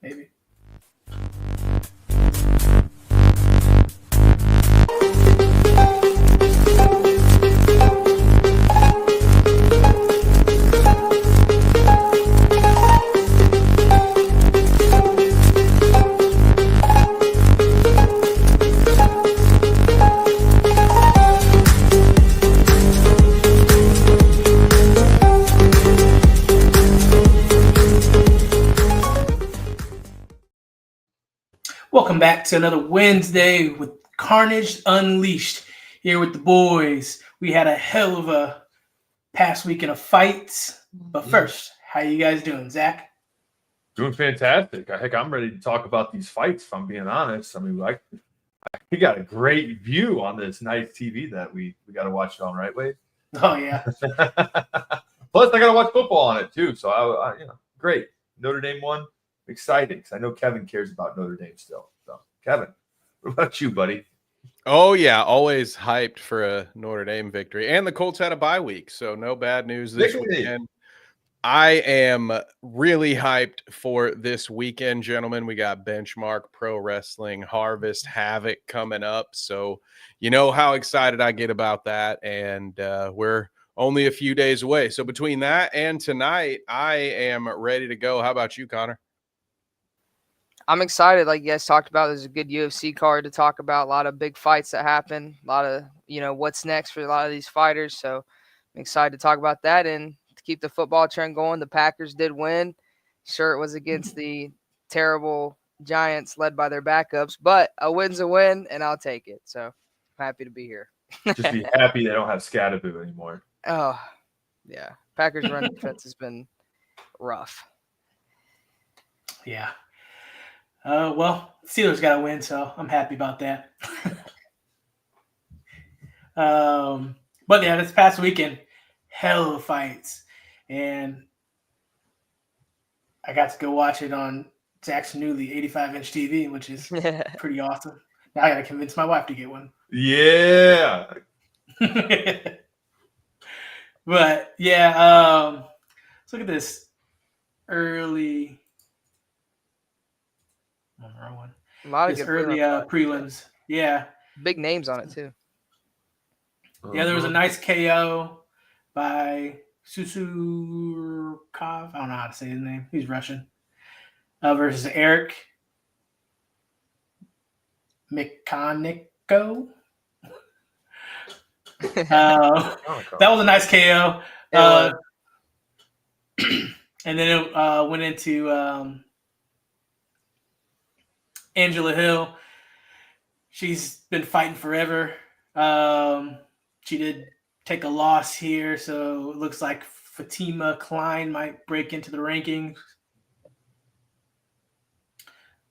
maybe. Welcome back to another Wednesday with Carnage Unleashed. Here with the boys. We had a hell of a past weekend of fights. But first, how you guys doing, Zach? Doing fantastic. Heck, I'm ready to talk about these fights, if I'm being honest. I mean, we got a great view on this nice TV that we got to watch it on, right, Wade? Oh, yeah. Plus, I got to watch football on it, too. So, I great. Notre Dame won. Exciting, because I know Kevin cares about Notre Dame still. So, Kevin, what about you, buddy? Oh, yeah. Always hyped for a Notre Dame victory. And the Colts had a bye week, so no bad news this weekend. I am really hyped for this weekend, gentlemen. We got Benchmark Pro Wrestling Harvest Havoc coming up. So you know how excited I get about that. And we're only a few days away. So between that and tonight, I am ready to go. How about you, Connor? I'm excited. Like you guys talked about, there's a good UFC card to talk about. A lot of big fights that happen. A lot of, what's next for a lot of these fighters. So I'm excited to talk about that and to keep the football trend going. The Packers did win. Sure, it was against the terrible Giants led by their backups, but a win's a win, and I'll take it. So I'm happy to be here. Just be happy they don't have Scatteroo anymore. Oh, yeah. Packers' run defense has been rough. Yeah. Well, Steelers got to win, so I'm happy about that. But yeah, this past weekend, hell of fights. And I got to go watch it on Zach's newly 85-inch TV, which is pretty awesome. Now I got to convince my wife to get one. Yeah. But yeah, let's look at this early. Wrong one. A lot of this good early prelims. Yeah. Big names on it, too. Yeah, there was a nice KO by Susurkov. I don't know how to say his name. He's Russian. Versus Eric Mikhaniko. That was a nice KO. And then it went into Angela Hill. She's been fighting forever. She did take a loss here, so it looks like Fatima Klein might break into the rankings.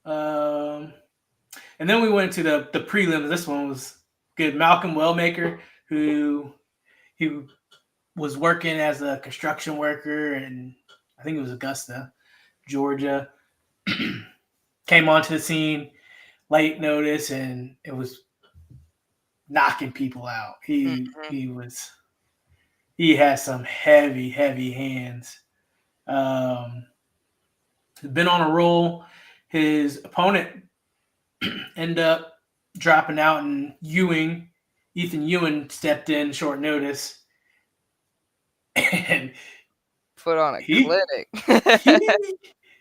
And then we went to the prelims. This one was good. Malcolm Wellmaker, who he was working as a construction worker, and I think it was Augusta, Georgia, came onto the scene late notice, and it was knocking people out. He has some heavy hands. He's been on a roll. His opponent ended up dropping out, and Ethan Ewing stepped in short notice. And put on a clinic.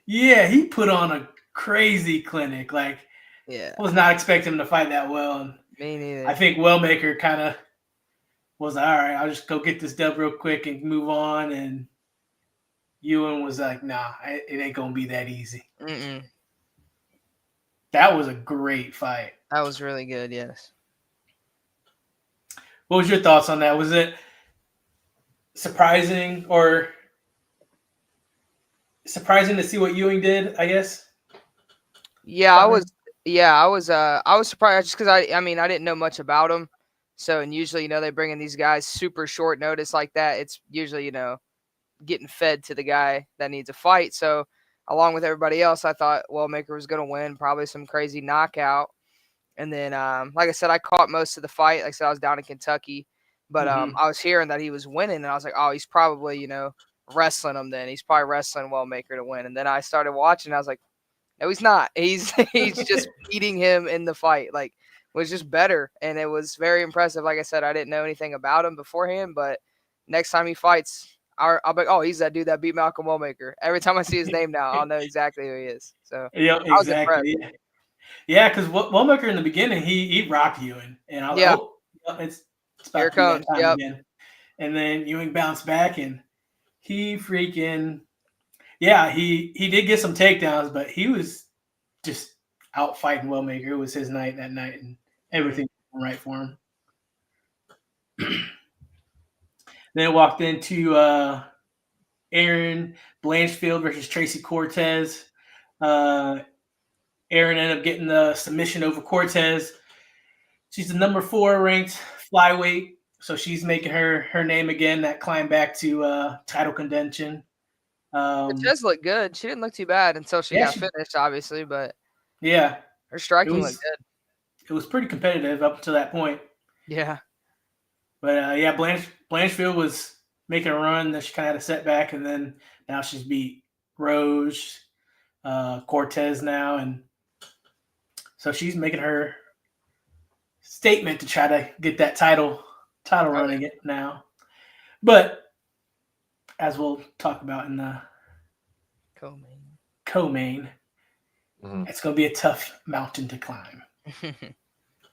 he put on a crazy clinic. Like, yeah, I was not expecting him to fight that well. And me neither. I think Wellmaker kind of was all right. I'll just go get this dub real quick and move on. And Ewing was like, nah, it ain't gonna be that easy. That was a great fight. That was really good. Yes. What was your thoughts on that? Was it surprising to see what Ewing did, I guess? Yeah, I was surprised just because I didn't know much about him. So, and usually, they bring in these guys super short notice like that. It's usually, getting fed to the guy that needs a fight. So, along with everybody else, I thought Wellmaker was going to win, probably some crazy knockout. And then, like I said, I caught most of the fight. Like I said, I was down in Kentucky, but I was hearing that he was winning, and I was like, oh, he's probably, wrestling him then. He's probably wrestling Wellmaker to win. And then I started watching, and I was like, No, he's not. He's just beating him in the fight. Like, was just better, and it was very impressive. Like I said, I didn't know anything about him beforehand, but next time he fights, I'll be like, oh, he's that dude that beat Malcolm Wellmaker. Every time I see his name now, I'll know exactly who he is. So yeah, I was impressed. exactly. Yeah, because Womaker in the beginning he rocked Ewing, and I was like, oh, it's about Here to be that comes. time Yep. again. And then Ewing bounced back, and he freaking he did get some takedowns, but he was just out fighting Wellmaker. It was his night that night, and everything went right for him. Then walked into Aaron Blanchfield versus Tracy Cortez. Aaron ended up getting the submission over Cortez. She's the number 4 ranked flyweight, so she's making her name again. That climb back to title contention. Cortez looked good. She didn't look too bad until she got finished, obviously. But yeah, her striking looked good. It was pretty competitive up to that point. Yeah. But Blanchfield was making a run. Then she kind of had a setback, and then now she's beat Rose, Cortez now, and so she's making her statement to try to get that title running it now. But as we'll talk about in the co-main, it's going to be a tough mountain to climb.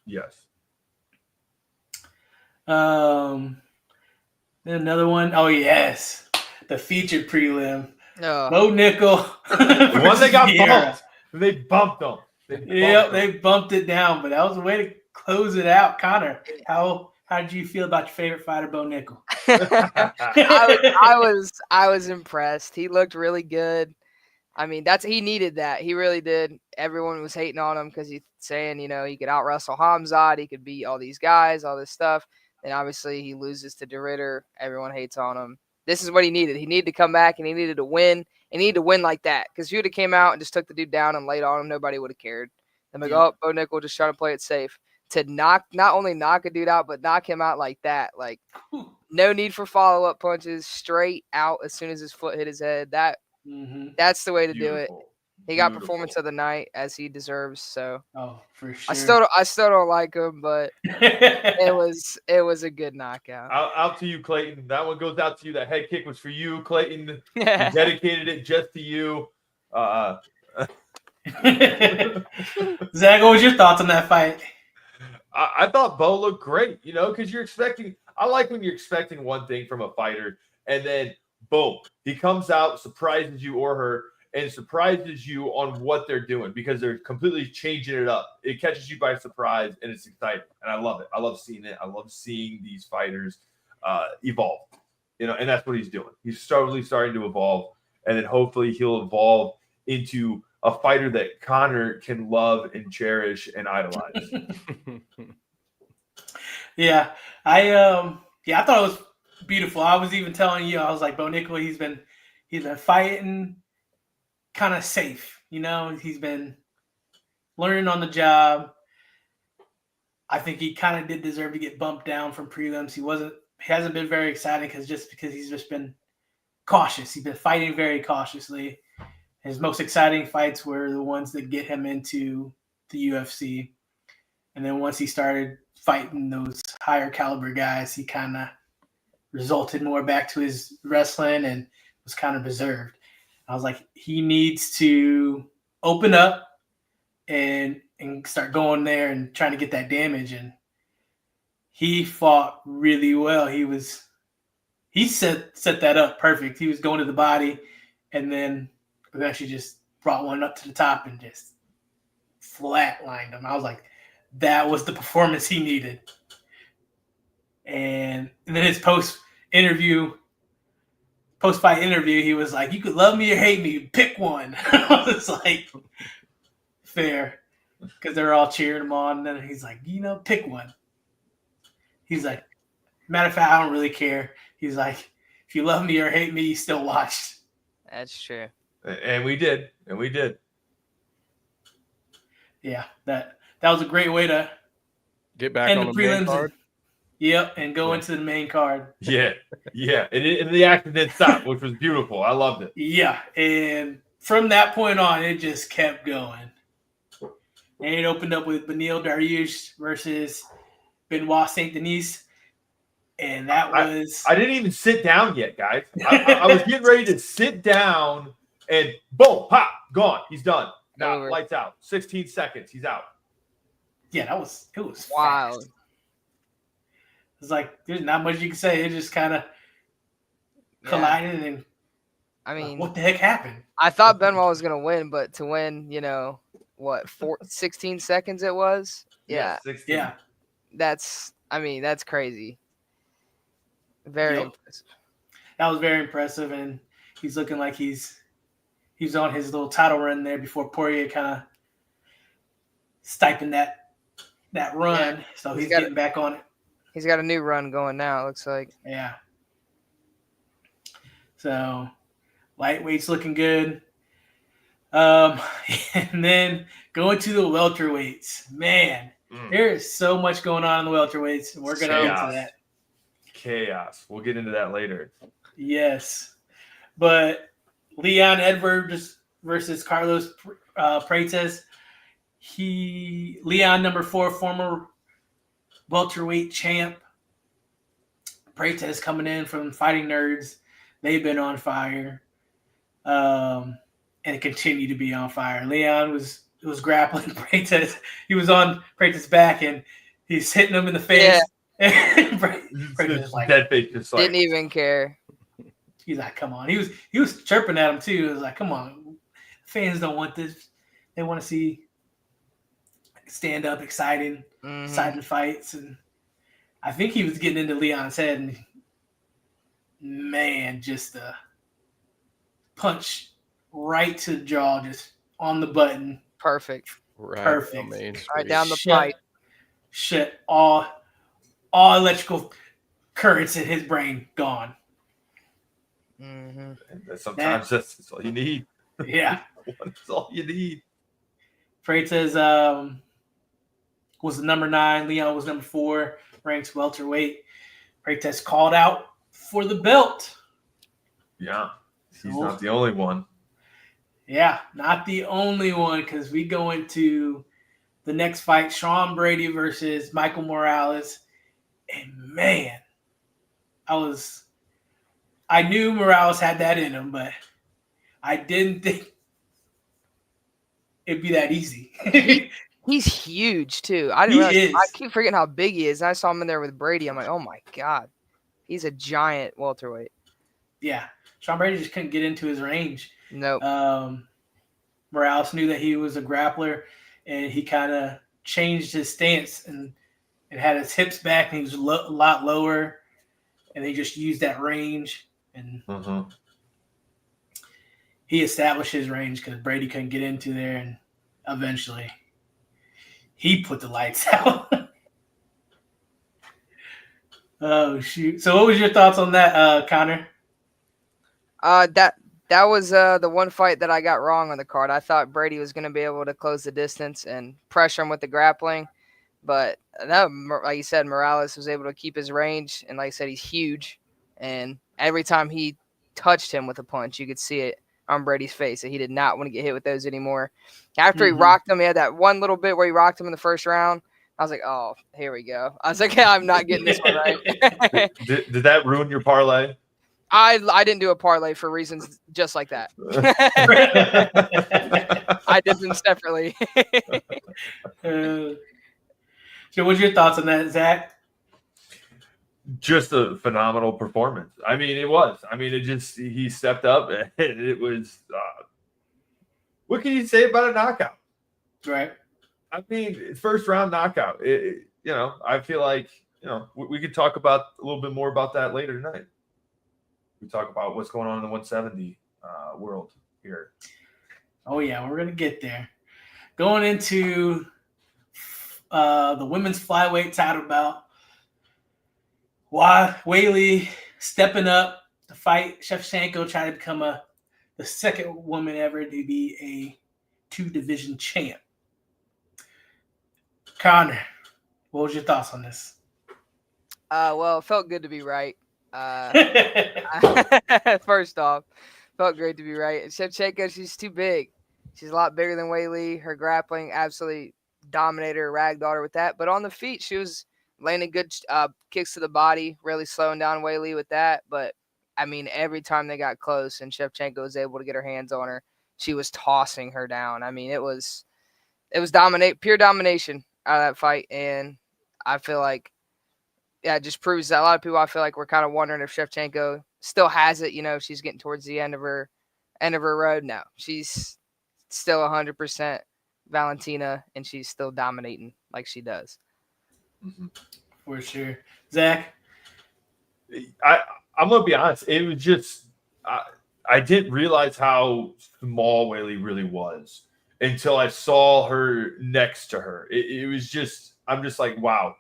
Yes. Then another one. Oh yes, the featured prelim. Bo Nickel. The one that got bumped. They bumped them. They bumped it down, but that was a way to close it out. Connor, how did you feel about your favorite fighter, Bo Nickel? I was impressed. He looked really good. I mean, he needed that. He really did. Everyone was hating on him because he's saying, he could out wrestle Hamzat, he could beat all these guys, all this stuff. And obviously he loses to DeRitter. Everyone hates on him. This is what he needed. He needed to come back and he needed to win. He needed to win like that. Because if he would have came out and just took the dude down and laid on him, nobody would have cared. I'm like, oh, Bo Nickel just trying to play it safe. To not only knock a dude out, but knock him out like that. Like, no need for follow-up punches. Straight out as soon as his foot hit his head. That's the way to do it. He got performance of the night as he deserves. So, for sure. I still don't like him, but it was a good knockout. Out to you, Clayton. That one goes out to you. That head kick was for you, Clayton. You dedicated it just to you. Zach, what was your thoughts on that fight? I thought Bo looked great, because you're expecting. I like when you're expecting one thing from a fighter, and then boom, he comes out, surprises you or her, and surprises you on what they're doing because they're completely changing it up. It catches you by surprise, and it's exciting, and I love it. I love seeing it. I love seeing these fighters evolve, and that's what he's doing. He's slowly starting to evolve, and then hopefully he'll evolve into a fighter that Connor can love and cherish and idolize. I thought it was beautiful. I was even telling you, I was like, Bo Nickel, he's been fighting kind of safe. He's been learning on the job. I think he kind of did deserve to get bumped down from prelims. He hasn't been very exciting because he's just been cautious. He's been fighting very cautiously. His most exciting fights were the ones that get him into the UFC. And then once he started fighting those higher caliber guys, he kind of resulted more back to his wrestling and was kind of reserved. I was like, he needs to open up and start going there and trying to get that damage. And he fought really well. He set that up perfect. He was going to the body and then eventually just brought one up to the top and just flatlined him. I was like, that was the performance he needed. And then his post-fight interview, he was like, you could love me or hate me, pick one. I was like, fair. Because they're all cheering him on. And then he's like, pick one. He's like, matter of fact, I don't really care. He's like, if you love me or hate me, you still watched. That's true. And we did. Yeah, that was a great way to get back on the main card. And go into the main card. Yeah. And the action didn't stop, which was beautiful. I loved it. Yeah, and from that point on, it just kept going. And it opened up with Beneil Dariush versus Benoit Saint Denis. And that was... I didn't even sit down yet, guys. I was getting ready to sit down and boom, pop, gone. He's done. Now, lights out. 16 seconds. He's out. Yeah, it was wild. Fast. It's like there's not much you can say. It just kind of collided, and I mean, what the heck happened? I thought Benoit was gonna win, but to win, 16 seconds it was. Yeah, 16. Yeah. That's crazy. Very impressive. That was very impressive, and he's looking like he's on his little title run there before Poirier kind of stipend that run. Yeah. So he's getting back on it. He's got a new run going now, it looks like. Yeah. So lightweight's looking good. And then going to the welterweights. Man, there is so much going on in the welterweights. We're going to get into that. Chaos. We'll get into that later. Yes. But Leon Edwards versus Carlos Prates. Leon, number 4, former welterweight champ. Prates coming in from Fighting Nerds. They've been on fire. And continue to be on fire. Leon was grappling Prates. He was on Prates' back and he's hitting him in the face. Yeah. Prates like, dead face, just like, didn't even care. He's like, come on. He was chirping at him too. It was like, come on. Fans don't want this. They want to see stand up, exciting fights. And I think he was getting into Leon's head, and man, just a punch right to the jaw, just on the button. Perfect. Perfect. Right down the pipe. Shit. All electrical currents in his brain gone. Mm-hmm. Sometimes that's all you need. Yeah. That's all you need. Prates was the number 9. Leon was number 4, ranked welterweight. Prates called out for the belt. Yeah. He's not the only one. Yeah, not the only one, because we go into the next fight, Sean Brady versus Michael Morales. And man, I knew Morales had that in him, but I didn't think it'd be that easy. He's huge too. I keep forgetting how big he is. And I saw him in there with Brady. I'm like, oh my God. He's a giant welterweight. Yeah. Sean Brady just couldn't get into his range. Nope. Morales knew that he was a grappler, and he kind of changed his stance and had his hips back, and he was a lot lower, and they just used that range. And he established his range because Brady couldn't get into there, and eventually he put the lights out. Oh, shoot. So what was your thoughts on that, Connor? That was the one fight that I got wrong on the card. I thought Brady was going to be able to close the distance and pressure him with the grappling. But no, like you said, Morales was able to keep his range. And like I said, he's huge. And every time he touched him with a punch, you could see it on Brady's face that he did not want to get hit with those anymore. After he rocked him, he had that one little bit where he rocked him in the first round. I was like, oh, here we go. I was like, yeah, I'm not getting this one right. Did that ruin your parlay? I didn't do a parlay for reasons just like that. I did them separately. So what's your thoughts on that, Zach? Just a phenomenal performance. I mean, it was. I mean, he stepped up, and it was what can you say about a knockout? Right. I mean, first round knockout. I feel like, we could talk about a little bit more about that later tonight. We talk about what's going on in the 170 world here. Oh, yeah, we're going to get there. Going into the women's flyweight title bout, Weili stepping up to fight Shevchenko, trying to become the second woman ever to be a 2-division champ. Connor, what was your thoughts on this? Well, it felt good to be right. First off, Felt great to be right. And Shevchenko, she's too big. She's a lot bigger than Weili. Her grappling absolutely dominated her, ragdolled her with that. But on the feet, she was landing good kicks to the body, really slowing down Weili with that. But, I mean, every time they got close and Shevchenko was able to get her hands on her, she was tossing her down. I mean, it was pure domination out of that fight. And I feel like, yeah, it just proves that a lot of people, I feel like, we're kind of wondering if Shevchenko still has it. You know, she's getting towards the end of her road now. She's still 100% Valentina, and she's still dominating like she does. For sure. Zach? I'm going to be honest. It was just I didn't realize how small Weili really was until I saw her next to her. It was just – I'm just like, wow.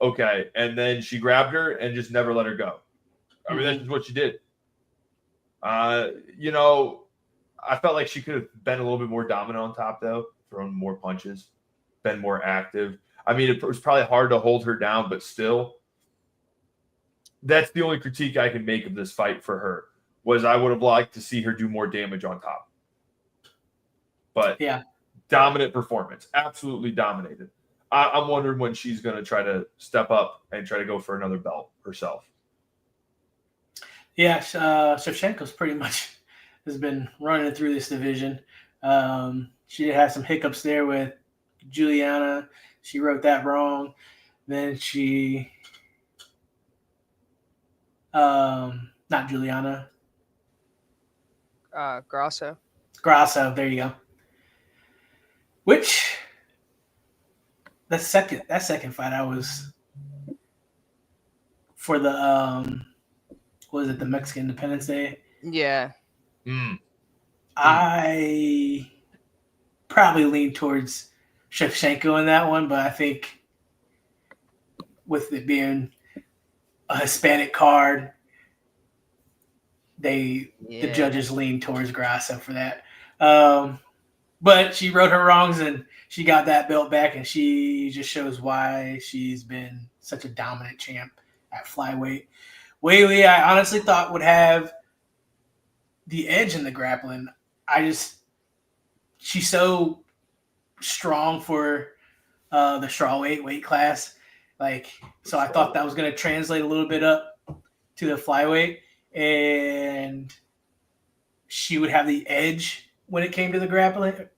Okay. And then she grabbed her and just never let her go. I mean, that's just what she did. You know, I felt like she could have been a little bit more dominant on top, though, thrown more punches, been more active. I mean, it was probably hard to hold her down, but still, that's the only critique I can make of this fight for her, was I would have liked to see her do more damage on top. But yeah, dominant performance, absolutely dominated. I'm wondering when she's going to try to step up and try to go for another belt herself. Yeah, Shevchenko's pretty much has been running through this division. She did have some hiccups there with Juliana. She wrote that wrong. Then she, not Juliana. Grasso. There you go. Which that second fight I was for the what was it, the Mexican Independence Day? Yeah. I probably lean towards Shevchenko in that one, but I think with it being a Hispanic card, the judges lean towards Grasso for that. But she wrote her wrongs and she got that belt back, and she just shows why she's been such a dominant champ at flyweight. Weili, I honestly thought would have the edge in the grappling. She's so strong for the strawweight weight class. So I thought that was going to translate a little bit up to the flyweight, and she would have the edge when it came to the grappling.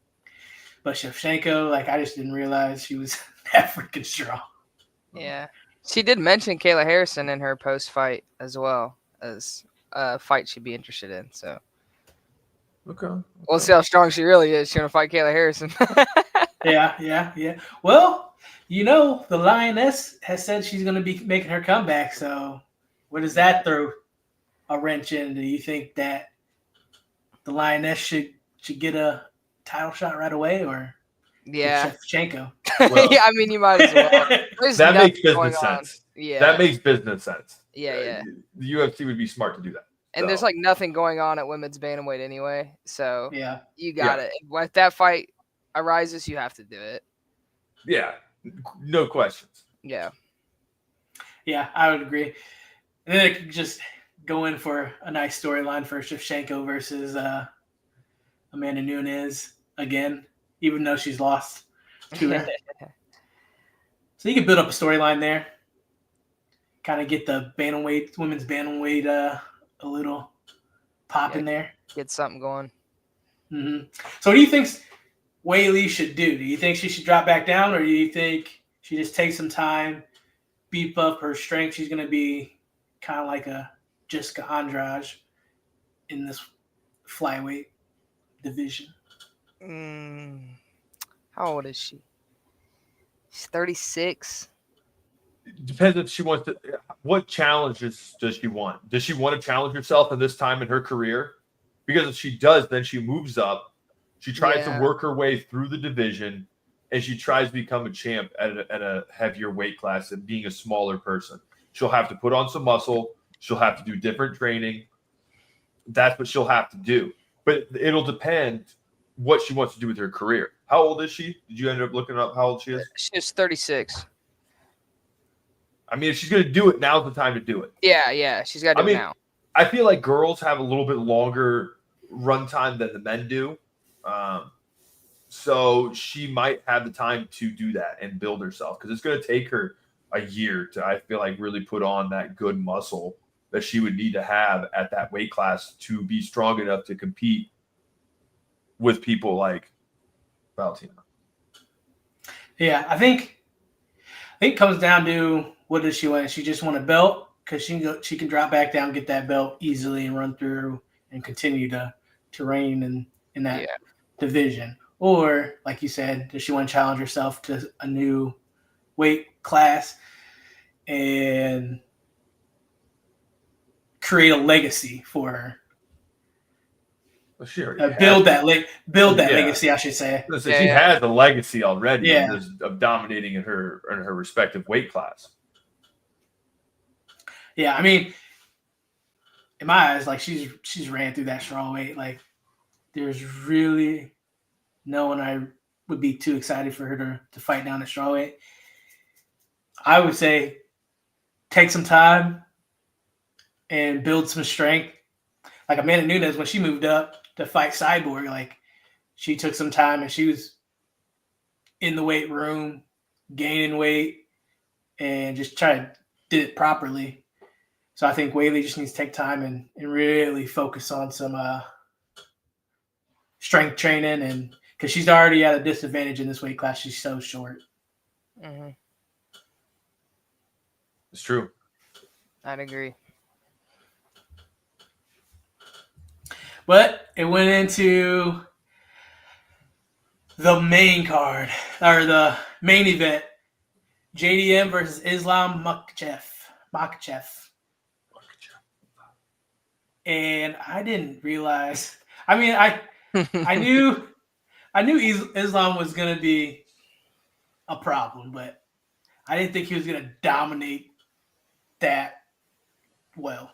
But Shevchenko, I just didn't realize she was that freaking strong. Yeah. She did mention Kayla Harrison in her post-fight as well as a fight she'd be interested in. So, Okay. We'll see how strong she really is. She's going to fight Kayla Harrison. Yeah. Well, the Lioness has said she's going to be making her comeback. So what does that throw a wrench in? Do you think that the Lioness should get a title shot right away, or Shevchenko? Well, yeah, I mean, you might as well. That makes business sense. Yeah. That makes business sense. Yeah. The UFC would be smart to do that. And there's nothing going on at women's bantamweight anyway. So yeah, you got it. If that fight arises, you have to do it. Yeah, no questions. Yeah, I would agree. And then it could just go in for a nice storyline for Shevchenko versus Amanda Nunes again, even though she's lost to her. So you can build up a storyline there. Kind of get the women's bantamweight a little pop in there. Get something going. Mm-hmm. So what do you think Weili should do? Do you think she should drop back down, or do you think she just takes some time, beef up her strength? She's going to be kind of like a Jessica Andrade in this flyweight division. How old is she? She's 36. Depends if she wants to. What challenges does she want? Does she want to challenge herself in this time in her career? Because if she does, then she moves up. She tries to work her way through the division, and she tries to become a champ at a heavier weight class and being a smaller person. She'll have to put on some muscle. She'll have to do different training. That's what she'll have to do. But it'll depend what she wants to do with her career. How old is she? Did you end up looking up how old she is? She's 36. I mean, if she's going to do it, now's the time to do it. Yeah. She's got to do it now. I feel like girls have a little bit longer run time than the men do. So she might have the time to do that and build herself, because it's going to take her a year to, I feel like, really put on that good muscle that she would need to have at that weight class to be strong enough to compete with people like Valentina. Yeah, I think it comes down to, what does she want? She just want a belt, because she can drop back down, get that belt easily, and run through and continue to reign in that division. Or, like you said, does she want to challenge herself to a new weight class and create a legacy for her? Well, she build that legacy, I should say. So she has a legacy already of dominating in her respective weight class. Yeah, I mean, in my eyes, like, she's ran through that strawweight. Like, there's really no one I would be too excited for her to fight down at strawweight. I would say take some time and build some strength. Like Amanda Nunes, when she moved up to fight Cyborg, like, she took some time and she was in the weight room, gaining weight, and just did it properly. So I think Weili just needs to take time and really focus on some strength training, and because she's already at a disadvantage in this weight class. She's so short. Mm-hmm. It's true. I'd agree. But it went into the main card, or the main event, JDM versus Islam Makhachev. And I didn't realize. I mean, I knew Islam was going to be a problem, but I didn't think he was going to dominate that well.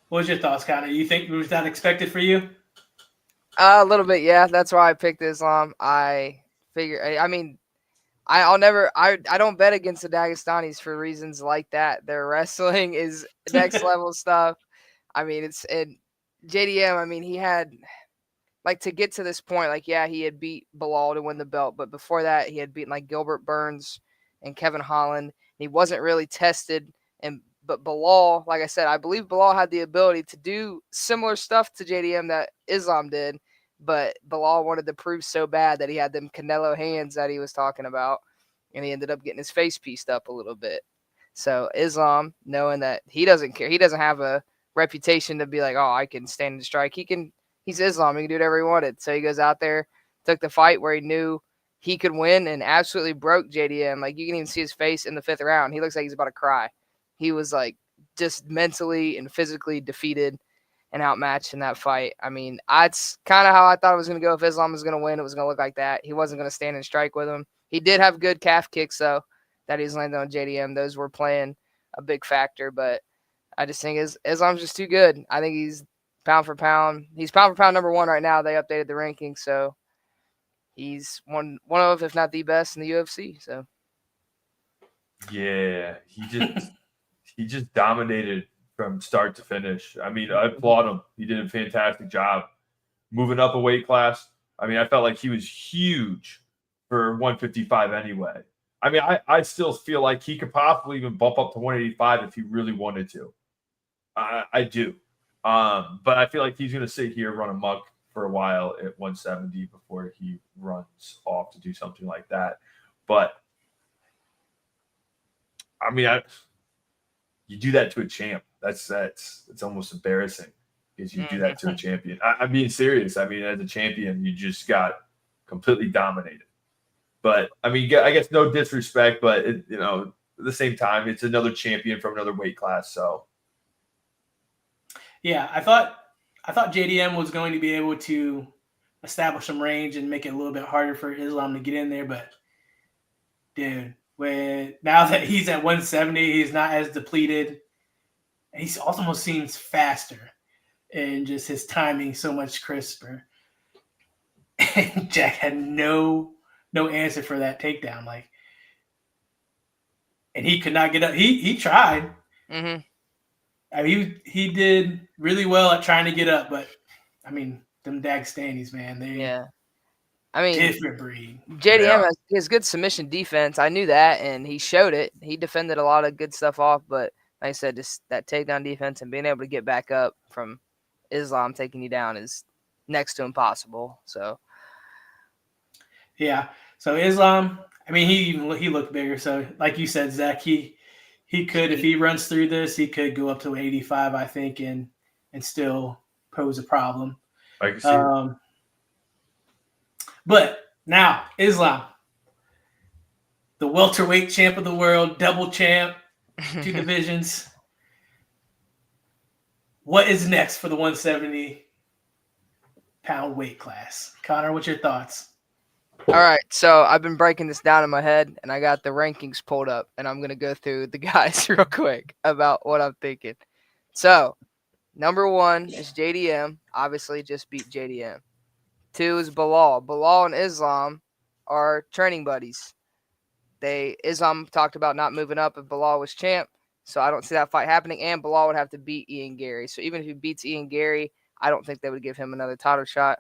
What was your thoughts, Connor? You think, was that expected for you? A little bit, yeah. That's why I picked Islam. I figure, I mean, I don't bet against the Dagestanis for reasons like that. Their wrestling is next level stuff. I mean, JDM, I mean, he had, like, to get to this point, like, yeah, he had beat Bilal to win the belt, but before that, he had beaten, like, Gilbert Burns and Kevin Holland. He wasn't really tested, but Bilal, like I said, I believe Bilal had the ability to do similar stuff to JDM that Islam did, but Bilal wanted to prove so bad that he had them Canelo hands that he was talking about, and he ended up getting his face pieced up a little bit. So Islam, knowing that he doesn't care, he doesn't have a reputation to be like, oh, I can stand and strike. He's Islam. He can do whatever he wanted. So he goes out there, took the fight where he knew he could win, and absolutely broke JDM. Like, you can even see his face in the 5th round. He looks like he's about to cry. He was, like, just mentally and physically defeated and outmatched in that fight. I mean, that's kind of how I thought it was going to go. If Islam was going to win, it was going to look like that. He wasn't going to stand and strike with him. He did have good calf kicks, though, that he's landed on JDM. Those were playing a big factor, but I just think Islam's just too good. I think he's pound for pound. He's pound for pound number 1 right now. They updated the rankings, so he's one of, if not the best in the UFC. So yeah, he just dominated from start to finish. I mean, I applaud him. He did a fantastic job moving up a weight class. I mean, I felt like he was huge for 155 anyway. I mean, I still feel like he could possibly even bump up to 185 if he really wanted to. I do. But I feel like he's going to sit here, run amok for a while at 170 before he runs off to do something like that. But, I mean, you do that to a champ. That's almost embarrassing, because you do that to a champion. I'm being serious. I mean, as a champion, you just got completely dominated. But, I mean, I guess no disrespect, but, at the same time, it's another champion from another weight class, so. Yeah, I thought JDM was going to be able to establish some range and make it a little bit harder for Islam to get in there, but dude, now that he's at 170, he's not as depleted. He almost seems faster, and just his timing so much crisper. And Jack had no answer for that takedown, and he could not get up. He tried. Mm-hmm. I mean, he did really well at trying to get up, but I mean, them Dagestanis, man, they I mean, different breed. JDM has good submission defense. I knew that, and he showed it. He defended a lot of good stuff off, but like I said, just that takedown defense and being able to get back up from Islam taking you down is next to impossible. So, yeah. So Islam, I mean, he looked bigger. So, like you said, Zach, he could, if he runs through this, he could go up to 85, I think, and still pose a problem. I can see. But now Islam, the welterweight champ of the world, double champ, 2 divisions. What is next for the 170-pound weight class? Connor, what's your thoughts? All right, so I've been breaking this down in my head, and I got the rankings pulled up, and I'm going to go through the guys real quick about what I'm thinking. So, number 1 is JDM. Obviously, just beat JDM. 2 is Bilal. Bilal and Islam are training buddies. Islam talked about not moving up if Bilal was champ, so I don't see that fight happening, and Bilal would have to beat Ian Gary. So even if he beats Ian Gary, I don't think they would give him another title shot.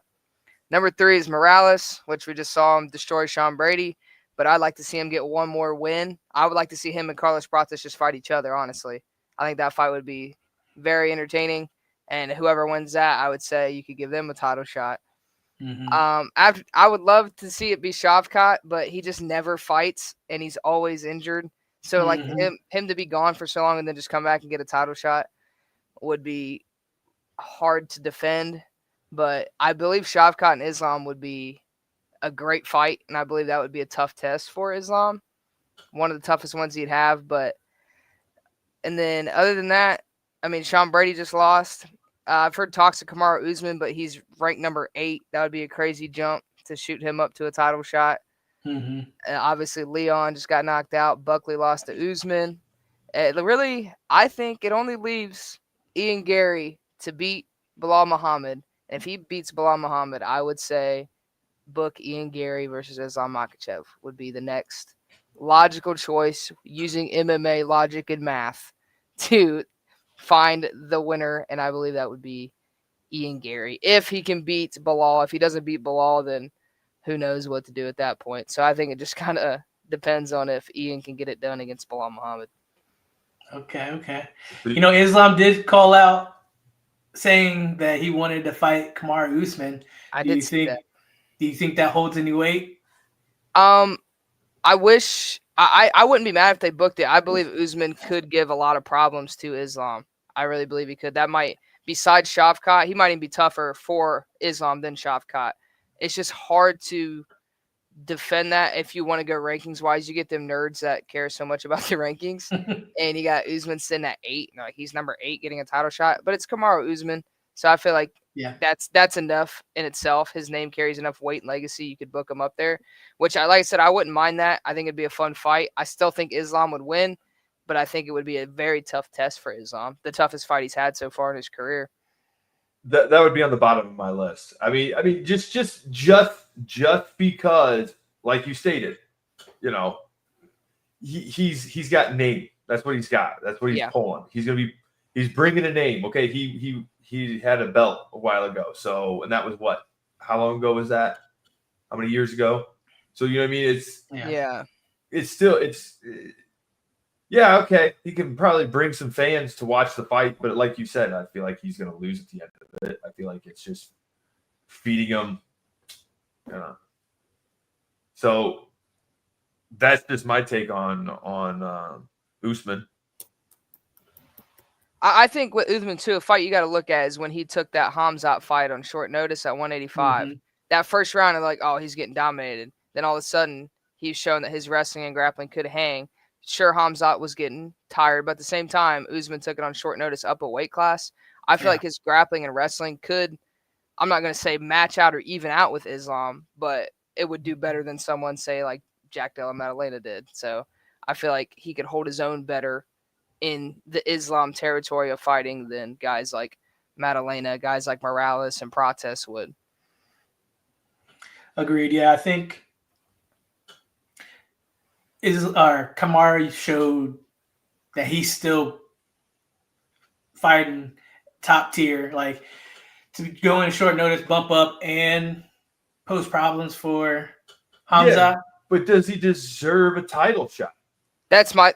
Number 3 is Morales, which we just saw him destroy Sean Brady, but I'd like to see him get one more win. I would like to see him and Carlos Prates just fight each other, honestly. I think that fight would be very entertaining, and whoever wins that, I would say you could give them a title shot. I would love to see it be Shavkat, but he just never fights, and he's always injured. So, like, him to be gone for so long and then just come back and get a title shot would be hard to defend. But I believe Shavkat and Islam would be a great fight, and I believe that would be a tough test for Islam. One of the toughest ones he'd have. And then other than that, I mean, Sean Brady just lost. I've heard talks of Kamaru Usman, but he's ranked number 8. That would be a crazy jump to shoot him up to a title shot. Obviously, Leon just got knocked out. Buckley lost to Usman. Really, I think it only leaves Ian Gary to beat Bilal Muhammad. And if he beats Bilal Muhammad, I would say book Ian Gary versus Islam Makhachev would be the next logical choice using MMA logic and math to find the winner, and I believe that would be Ian Gary. If he can beat Bilal, if he doesn't beat Bilal, then who knows what to do at that point. So I think it just kind of depends on if Ian can get it done against Bilal Muhammad. Okay. You know, Islam did call out saying that he wanted to fight Kamaru Usman. Do you think that holds any weight? I wish I wouldn't be mad if they booked it. I believe Usman could give a lot of problems to Islam. I really believe he could. That might, besides Shavkat, he might even be tougher for Islam than Shavkat. It's just hard to defend that if you want to go rankings-wise. You get them nerds that care so much about the rankings. And you got Usman sitting at 8. Like, he's number 8 getting a title shot. But it's Kamaru Usman. So I feel like that's enough in itself. His name carries enough weight and legacy. You could book him up there, which, like I said, I wouldn't mind that. I think it'd be a fun fight. I still think Islam would win, but I think it would be a very tough test for Islam. The toughest fight he's had so far in his career. That would be on the bottom of my list. I mean, just because, like you stated, you know, he's got name. That's what he's got. That's what he's pulling. He's bringing a name. Okay, he had a belt a while ago. So, and that was what? How long ago was that? How many years ago? So, you know what I mean? Okay. He can probably bring some fans to watch the fight, but like you said, I feel like he's going to lose at the end of it. I feel like it's just feeding him. So that's just my take on Usman. I think with Usman too, a fight you got to look at is when he took that Hamzat fight on short notice at 185. That first round, and like, oh, he's getting dominated. Then all of a sudden, he's shown that his wrestling and grappling could hang. Sure, Hamzat was getting tired, but at the same time, Usman took it on short notice up a weight class. I feel like his grappling and wrestling could, I'm not going to say match out or even out with Islam, but it would do better than someone, say, like Jack Della Maddalena did. So I feel like he could hold his own better in the Islam territory of fighting than guys like Maddalena, guys like Morales and Prates would. Agreed. Yeah, I think Kamaru showed that he's still fighting top tier. Like, to go in short notice, bump up, and pose problems for Hamza. Yeah, but does he deserve a title shot? That's the only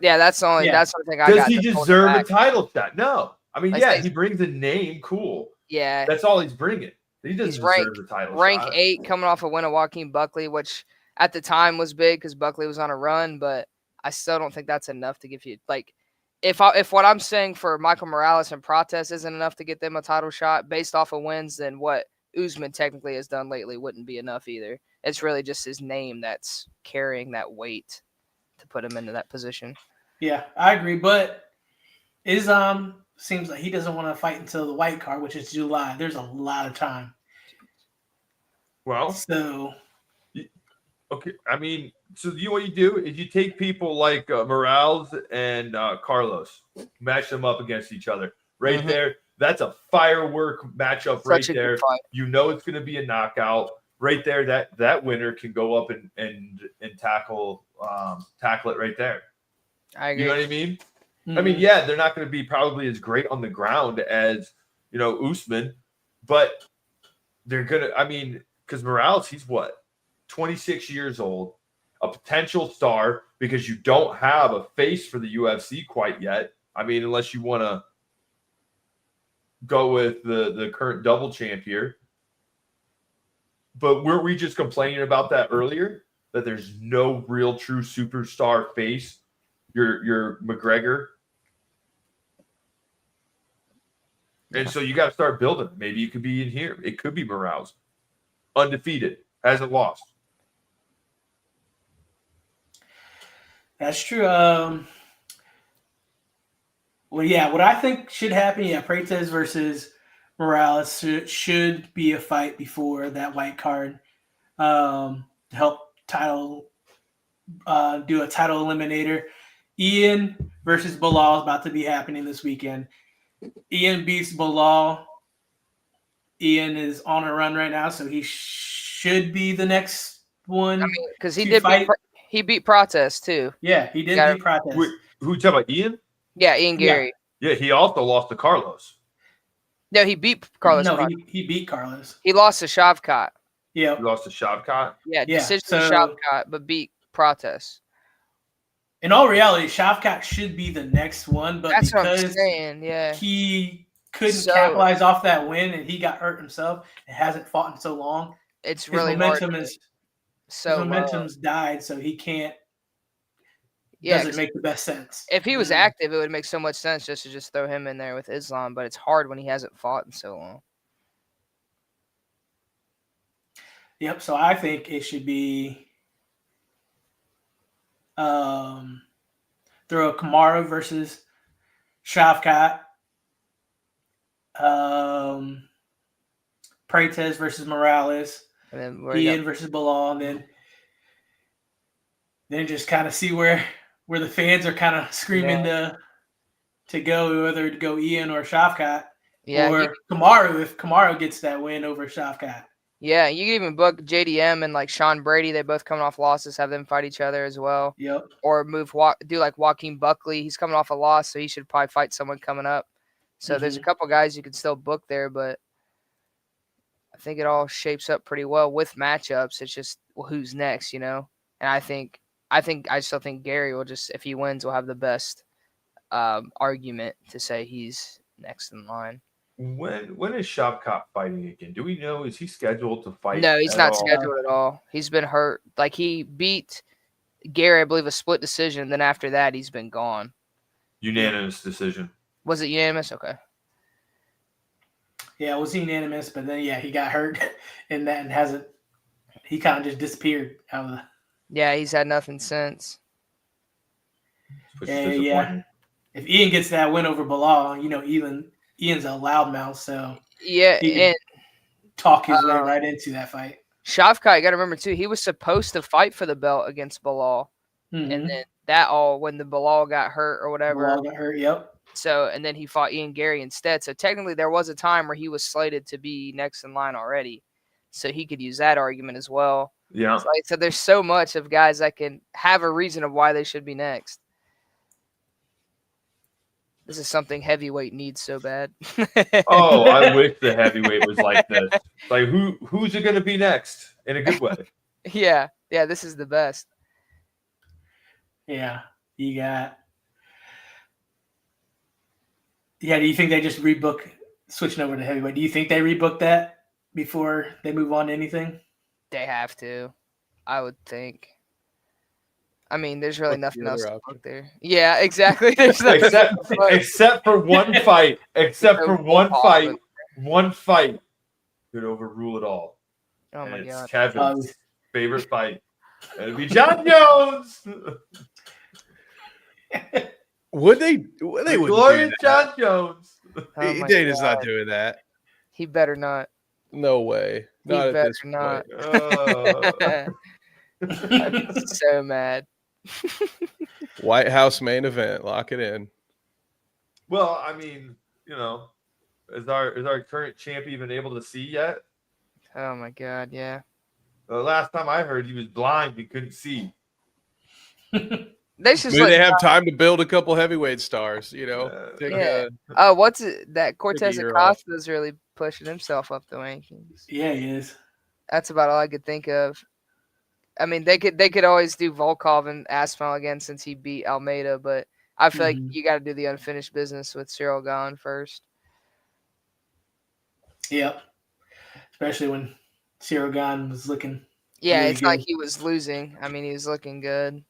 thing I got. Does he deserve a title shot? No. I mean, Like, he brings a name, cool. Yeah. That's all he's bringing. He doesn't deserve the title rank shot. 8 coming off a win of Joaquin Buckley, which at the time was big because Buckley was on a run, but I still don't think that's enough to give you like if what I'm saying for Michael Morales and Prates isn't enough to get them a title shot based off of wins, then what Usman technically has done lately wouldn't be enough either. It's really just his name that's carrying that weight to put him into that position. Yeah, I agree, but Islam seems like he doesn't want to fight until the white card, which is July. There's a lot of time. Well, so okay. I mean, so what you do is you take people like Morales and Carlos, match them up against each other right there. That's a firework matchup right there. You know it's going to be a knockout right there. That winner can go up and tackle it right there. I agree. You know what I mean? I mean, yeah, they're not going to be probably as great on the ground as, Usman, but they're going to, I mean, because Morales, he's what, 26 years old, a potential star because you don't have a face for the UFC quite yet. I mean, unless you want to go with the current double champ here. But weren't we just complaining about that earlier? That there's no real true superstar face? Your McGregor. And so you got to start building. Maybe it could be in here. It could be Morales. Undefeated. Hasn't lost. That's true. Well, yeah, what I think should happen, Prates versus Morales should be a fight before that white card to help do a title eliminator. Ian versus Bilal is about to be happening this weekend. Ian beats Bilal. Ian is on a run right now, so he should be the next one. I mean, because he beat Prates too. Yeah, he did beat Prates. Who you talking about? Ian? Yeah, Ian Gary. Yeah, he also lost to Carlos. No, he beat Carlos. No, he beat Carlos. He lost to Shavkat. Yeah. He lost to Shavkat? Yeah, decision to Shavkat, but beat Prates. In all reality, Shavkat should be the next one, but that's because what I'm saying, he couldn't capitalize off that win and he got hurt himself and hasn't fought in so long. It's really hard. His momentum's died, so he can't. Doesn't make the best sense. If he was active, it would make so much sense just to throw him in there with Islam, but it's hard when he hasn't fought in so long. Yep, so I think it should be throw a Kamaru versus Shavkat, Prates versus Morales, and then Ian versus Bilal, and then just kind of see where the fans are kind of screaming to go, whether to go Ian or Shavkat, or Kamaru if Kamaru gets that win over Shavkat. Yeah, you can even book JDM and like Sean Brady. They both coming off losses, have them fight each other as well. Yep. Or do like Joaquin Buckley. He's coming off a loss, so he should probably fight someone coming up. So there's a couple guys you can still book there, but I think it all shapes up pretty well with matchups. It's just who's next, And I still think Gary will just, if he wins, will have the best argument to say he's next in line. When is Shavkat fighting again? Do we know? Is he scheduled to fight? No, he's not scheduled at all. He's been hurt. Like he beat Gary, I believe, a split decision. Then after that, he's been gone. Unanimous decision. Was it unanimous? Okay. Yeah, it was unanimous, but then he got hurt and hasn't. He kind of just disappeared out of the. Yeah, he's had nothing since. Yeah. If Ian gets that win over Bilal, Ian's a loudmouth, so he can talk his way right into that fight. Shavkat, you got to remember too, he was supposed to fight for the belt against Bilal, and then when the Bilal got hurt or whatever. Bilal got hurt, yep. So and then he fought Ian Gary instead. So technically, there was a time where he was slated to be next in line already, so he could use that argument as well. Yeah. So there's so much of guys that can have a reason of why they should be next. This is something heavyweight needs so bad. Oh, I wish the heavyweight was like this. Like who's it gonna be next in a good way? Yeah, this is the best. Yeah, you got. Yeah, do you think they just rebook switching over to heavyweight? Do you think they rebook that before they move on to anything? They have to, I would think. I mean, there's really What's the nothing else other to option? book there. Yeah, exactly. There's nothing else to book. Except for one fight. Except No for one pause. fight. One fight could overrule it all. Oh my And it's god. Kevin's favorite fight. It'd be John Jones. Would they wouldn't do Glorious that. John Jones. Oh my Dana's God. not doing that. He better not. No way. He Not at better this not. point. I'd be so mad. White House main event. Lock it in. Well, I mean, is our current champ even able to see yet? Oh my god, yeah. The last time I heard, he was blind and couldn't see. They should Maybe they have time to build a couple heavyweight stars, Take Yeah. a- what's it that Cortez year off. Acosta's really pushing himself up the rankings. Yeah, he is. That's about all I could think of. I mean, they could always do Volkov and Aspinall again since he beat Almeida, but I feel like you got to do the unfinished business with Cyril Gahn first. Yep. Especially when Cyril Gahn was looking. Yeah, really it's good. like he was losing. I mean, he was looking good.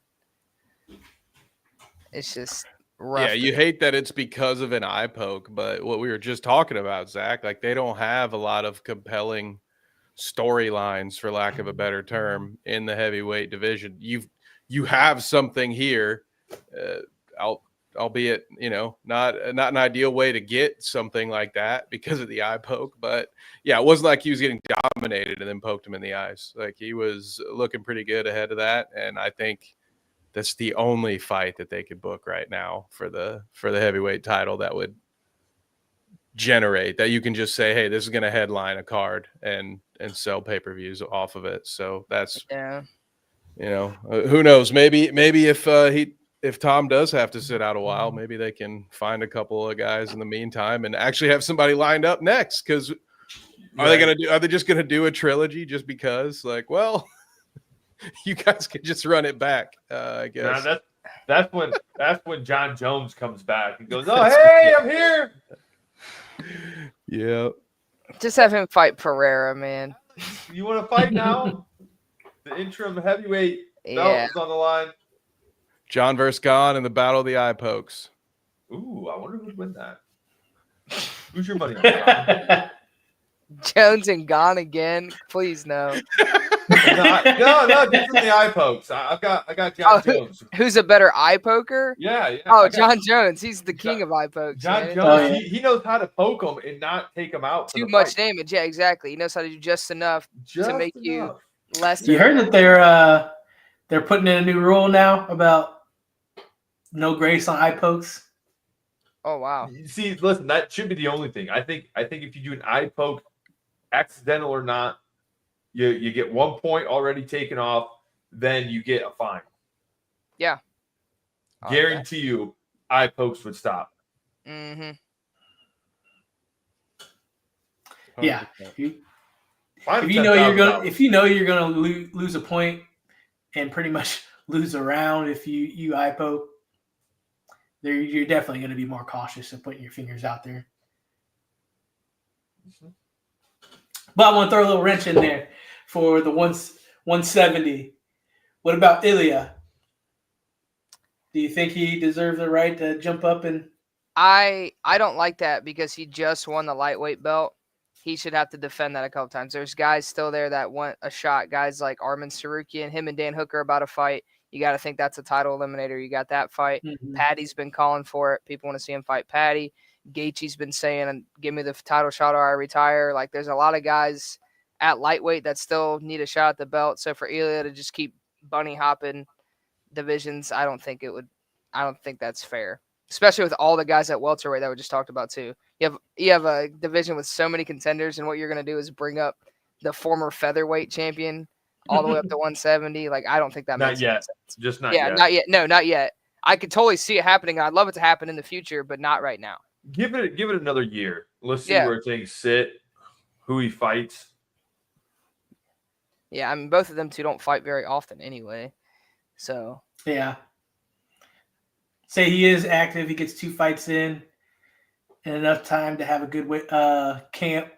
It's just rough. Yeah, you hate that it's because of an eye poke, but what we were just talking about, Zach, like they don't have a lot of compelling storylines, for lack of a better term, in the heavyweight division. You have something here, albeit not an ideal way to get something like that because of the eye poke. But yeah, it wasn't like he was getting dominated and then poked him in the eyes. Like he was looking pretty good ahead of that, and I think that's the only fight that they could book right now for the heavyweight title that would generate that you can just say, hey, this is going to headline a card and sell pay-per-views off of it. So that's who knows, maybe if Tom does have to sit out a while, maybe they can find a couple of guys in the meantime and actually have somebody lined up next. Because are they just gonna do a trilogy just because? Like, well, you guys can just run it back, I guess. Nah, that's when John Jones comes back and goes, "Oh, hey, I'm here." Yeah. Just have him fight Pereira, man. You want to fight now? The interim heavyweight belt is on the line. John versus Gahn in the Battle of the Eye Pokes. Ooh, I wonder who'd win that. Who's your money on? Jones and Gahn again? Please no. No, just in the eye pokes. I got John Jones. Who's a better eye poker? Yeah. Oh, John Jones. He's the king of eye pokes. John man. Jones. He knows how to poke them and not take them out. Too much damage. Yeah, exactly. He knows how to do just enough to make you less. You heard that they're putting in a new rule now about no grace on eye pokes. Oh wow. See, listen, that should be the only thing. I think if you do an eye poke, accidental or not, you get 1 point already taken off, then you get a fine. Yeah. Guarantee you, eye pokes would stop. Mm-hmm. Yeah. If Fine you know you're $10,000. gonna lose a point and pretty much lose a round if you eye poke, you're definitely going to be more cautious of putting your fingers out there. But I want to throw a little wrench in there for the 170. What about Ilya? Do you think he deserves the right to jump up and? I don't like that because he just won the lightweight belt. He should have to defend that a couple times. There's guys still there that want a shot. Guys like Arman Sarukian, him and Dan Hooker about a fight. You got to think that's a title eliminator. You got that fight. Mm-hmm. Patty's been calling for it. People want to see him fight Patty. Gaethje's been saying, give me the title shot or I retire. Like, there's a lot of guys at lightweight that still need a shot at the belt. So for Ilya to just keep bunny hopping divisions, I don't think that's fair. Especially with all the guys at welterweight that we just talked about too. You have a division with so many contenders, and what you're going to do is bring up the former featherweight champion all the way up to 170. Like, I don't think that makes sense. Just not yet. yet. Not yet. No, not yet. I could totally see it happening. I'd love it to happen in the future, but not right now. Give it another year. Let's see Yeah. where things sit, who he fights. Yeah, I mean, both of them two don't fight very often anyway. So Yeah. Say he is active. He gets 2 fights in enough time to have a good camp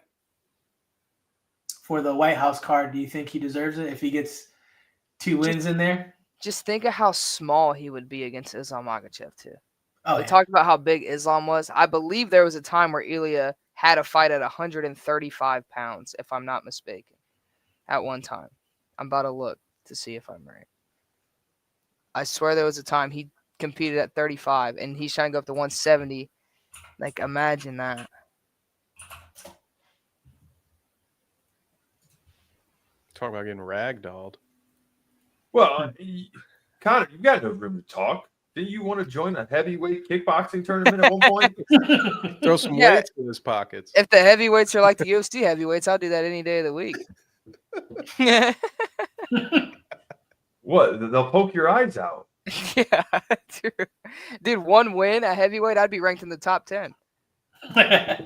for the White House card. Do you think he deserves it if he gets 2 wins in there? just think of how small he would be against Islam Makhachev too. Oh, We yeah. talked about how big Islam was. I believe there was a time where Ilya had a fight at 135 pounds, if I'm not mistaken, at one time. I'm about to look to see if I'm right. I swear there was a time he competed at 35, and he's trying to go up to 170. Like, imagine that. Talk about getting ragdolled. Well, Connor, you got no room to talk. Didn't you want to join a heavyweight kickboxing tournament at one point? Throw some Yeah. weights in his pockets. If the heavyweights are like the UFC heavyweights, I'll do that any day of the week. What? They'll poke your eyes out. Yeah, true. Dude, 1 win at heavyweight, I'd be ranked in the top 10. Yeah,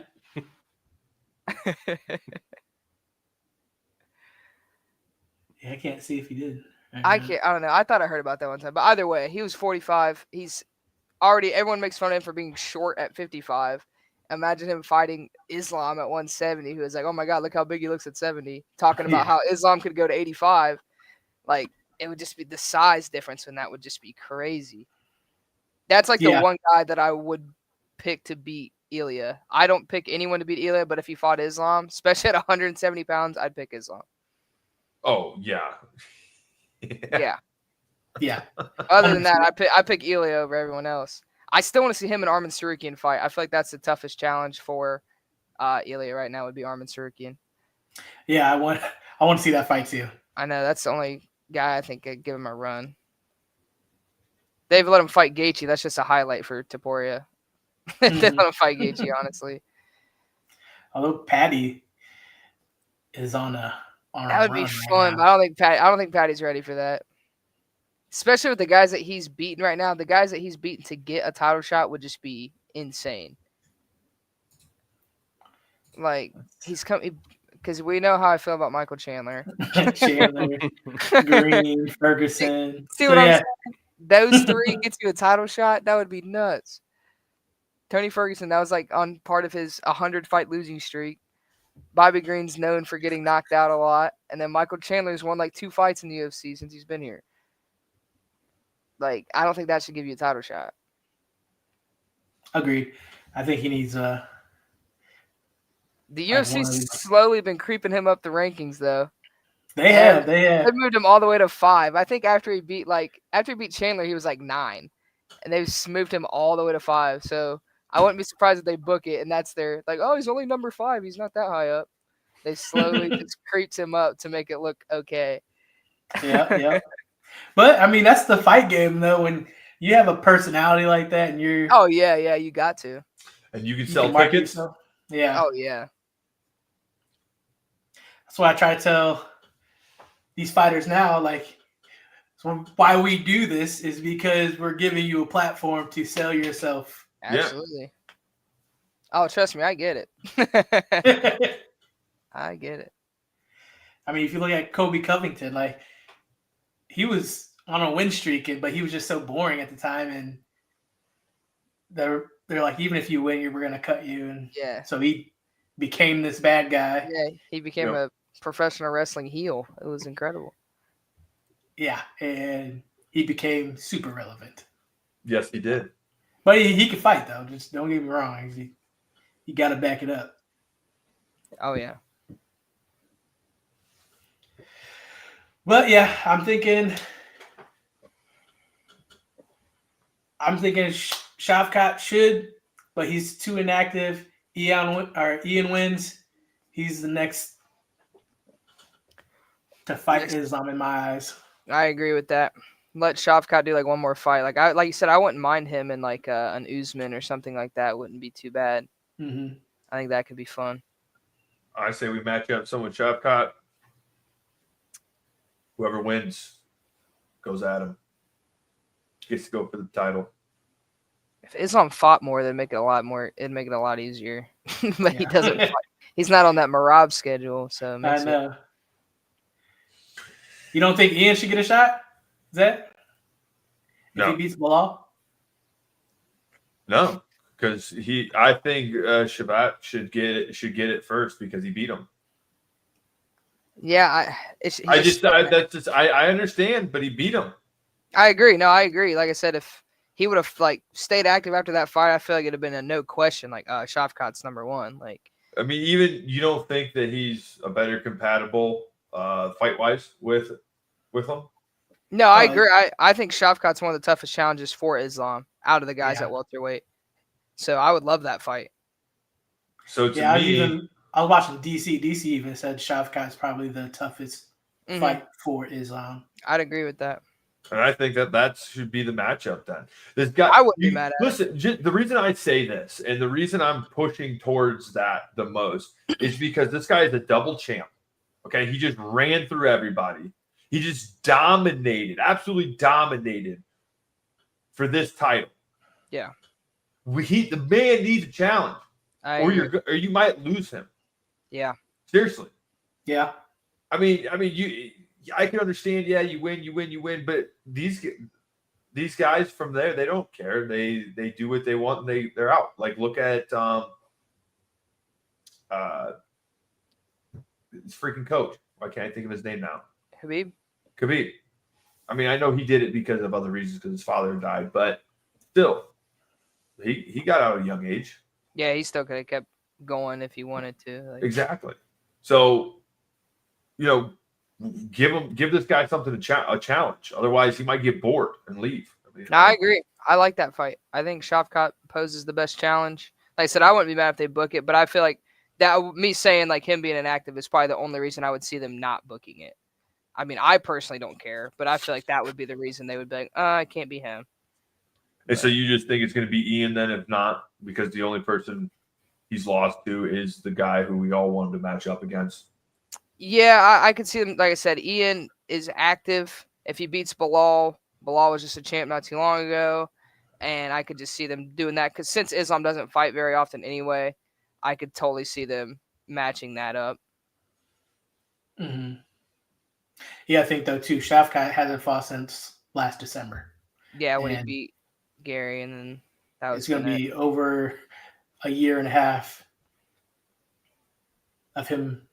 I can't see if he did. I don't know. I thought I heard about that one time. But either way, he was 45. He's already, everyone makes fun of him for being short at 55. Imagine him fighting Islam at 170, who is like, oh my God, look how big he looks at 70. Talking about how Islam could go to 85. Like, it would just be the size difference, and that would just be crazy. That's like the one guy that I would pick to beat Ilya. I don't pick anyone to beat Ilya, but if he fought Islam, especially at 170 pounds, I'd pick Islam. Oh, yeah. Yeah. Other than that, I pick Ilya over everyone else. I still want to see him and Arman Tsarukyan fight. I feel like that's the toughest challenge for Ilya right now would be Arman Tsarukyan. Yeah, I want to see that fight too. I know that's the only guy I think could give him a run. They've let him fight Gaethje. That's just a highlight for Topuria. They let him fight Gaethje, honestly. Although Patty is on a that would be fun, but I don't think Patty's ready for that. Especially with the guys that he's beaten right now. The guys that he's beaten to get a title shot would just be insane. Like, he's coming because we know how I feel about Michael Chandler. Chandler, Green, Ferguson. See what I'm saying? Those 3 gets you a title shot. That would be nuts. Tony Ferguson, that was like on part of his 100-fight losing streak. Bobby Green's known for getting knocked out a lot. And then Michael Chandler's won like 2 fights in the UFC since he's been here. Like, I don't think that should give you a title shot. Agreed. I think he needs The UFC's slowly been creeping him up the rankings, though. They have. They moved him all the way to 5. I think after he beat Chandler, he was like 9. And they've moved him all the way to 5. So I wouldn't be surprised if they book it and that's their like, oh, he's only number 5. He's not that high up. They slowly just creeped him up to make it look okay. Yeah. But I mean, that's the fight game though. When you have a personality like that, and you're you got to, and you can sell tickets. Yeah. Oh yeah. That's why I try to tell these fighters now, like, so why we do this is because we're giving you a platform to sell yourself. Absolutely. Yeah. Oh, trust me, I get it. I get it. I mean, if you look at Kobe Covington, like, he was on a win streak, but he was just so boring at the time, and they're like, even if you win, we're gonna cut you, and so he became this bad guy. Yeah, he became a professional wrestling heel. It was incredible. Yeah, and he became super relevant. Yes, he did. But he could fight though. Just don't get me wrong. You got to back it up. Oh yeah. But yeah, I'm thinking Shavkat should, but he's too inactive. Ian wins. He's the next to fight Islam in my eyes. I agree with that. Let Shavkat do like one more fight. Like you said, I wouldn't mind him in like an Usman or something like that. Wouldn't be too bad. Mm-hmm. I think that could be fun. I say we match up someone Shavkat. Whoever wins goes at him. gets to go for the title. If Islam fought more, it'd make it a lot easier. But he Yeah. doesn't fight. He's not on that Marab schedule, so it I makes it. know. You don't think Ian should get a shot? Is that if No. he beats Bilal? No, because I think Shabbat should get it first because he beat him. Yeah, I understand, but he beat him. I agree. No, I agree. Like I said, if he would have stayed active after that fight, I feel like it'd have been a no question. Shavkat's number one. I mean, even you don't think that he's a better compatible fight wise with him? No, I agree. I think Shavkat's one of the toughest challenges for Islam out of the guys at welterweight. So I would love that fight. So to me, I was watching DC. DC even said Shavkat's probably the toughest fight for Islam. I'd agree with that. And I think that should be the matchup then. This guy, I wouldn't be mad at it. Listen, the reason I say this and the reason I'm pushing towards that the most is because this guy is a double champ. Okay, he just ran through everybody. He just absolutely dominated for this title. Yeah. The man needs a challenge, or you might lose him. Yeah. Seriously. Yeah. I mean, I can understand. Yeah, you win. But these guys from there, they don't care. They do what they want, and they're out. Like look at his freaking coach. Why can't I think of his name now? Khabib. I mean, I know he did it because of other reasons, because his father died, but still, he got out at a young age. Yeah, he still could have kept going if he wanted to. Exactly. So, give this guy something a challenge. Otherwise, he might get bored and leave. I agree. I like that fight. I think Shavkat poses the best challenge. Like I said, I wouldn't be mad if they book it, but I feel like me saying him being inactive is probably the only reason I would see them not booking it. I mean, I personally don't care, but I feel like that would be the reason they would be like, it can't be him. And so you just think it's going to be Ian then, if not, because the only person he's lost to is the guy who we all wanted to match up against? Yeah, I could see him. Like I said, Ian is active. If he beats Bilal was just a champ not too long ago, and I could just see them doing that because since Islam doesn't fight very often anyway, I could totally see them matching that up. Mm-hmm. Yeah, I think though too. Shavkat hasn't fought since last December. Yeah, when he beat Gary, and then that was. It's going to be over a year and a half of him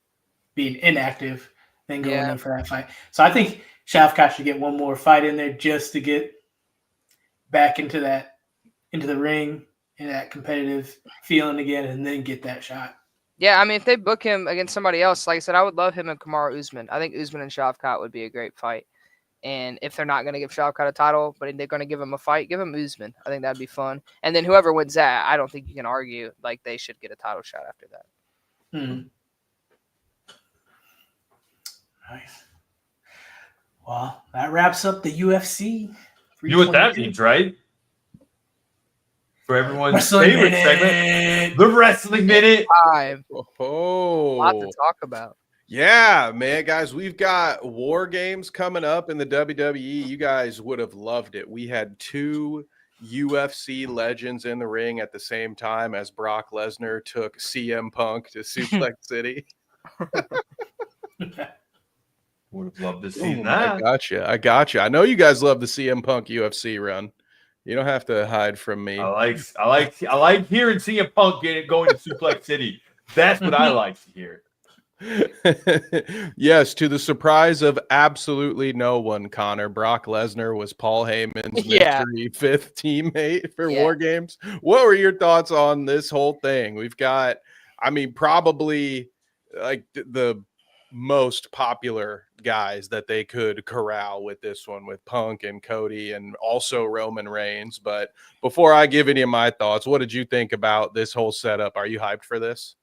being inactive, then going in for that fight. So I think Shavkat should get one more fight in there just to get back into the ring and that competitive feeling again, and then get that shot. Yeah, I mean, if they book him against somebody else, like I said, I would love him and Kamaru Usman. I think Usman and Shavkat would be a great fight. And if they're not going to give Shavkat a title, but they're going to give him a fight, give him Usman. I think that'd be fun. And then whoever wins that, I don't think you can argue they should get a title shot after that. Mm-hmm. Nice. Well, that wraps up the UFC. You know what that means, right? For everyone's favorite segment, the Wrestling Minute. Oh, a lot to talk about. Yeah, man, guys, we've got War Games coming up in the WWE. You guys would have loved it. We had 2 UFC legends in the ring at the same time as Brock Lesnar took CM Punk to Suplex City. Would have loved to see that. I gotcha. I know you guys love the CM Punk UFC run. You don't have to hide from me. I like hearing CM Punk going to Suplex City. That's what I like to hear. Yes, to the surprise of absolutely no one, Connor, Brock Lesnar was Paul Heyman's mystery 5th teammate for War Games. What were your thoughts on this whole thing? We've got, probably the most popular guys that they could corral with this one, with Punk and Cody and also Roman Reigns. But before I give any of my thoughts, what did you think about this whole setup? Are you hyped for this?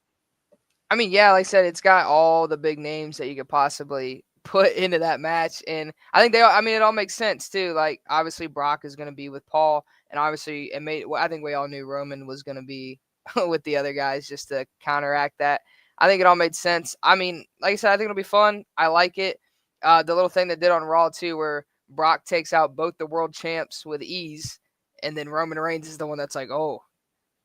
Yeah, like I said, it's got all the big names that you could possibly put into that match. And I think it all makes sense too. Like obviously Brock is going to be with Paul, and obviously I think we all knew Roman was going to be with the other guys just to counteract that. I think it all made sense. Like I said, I think it'll be fun. I like it. The little thing they did on Raw too, where Brock takes out both the world champs with ease, and then Roman Reigns is the one that's like, oh,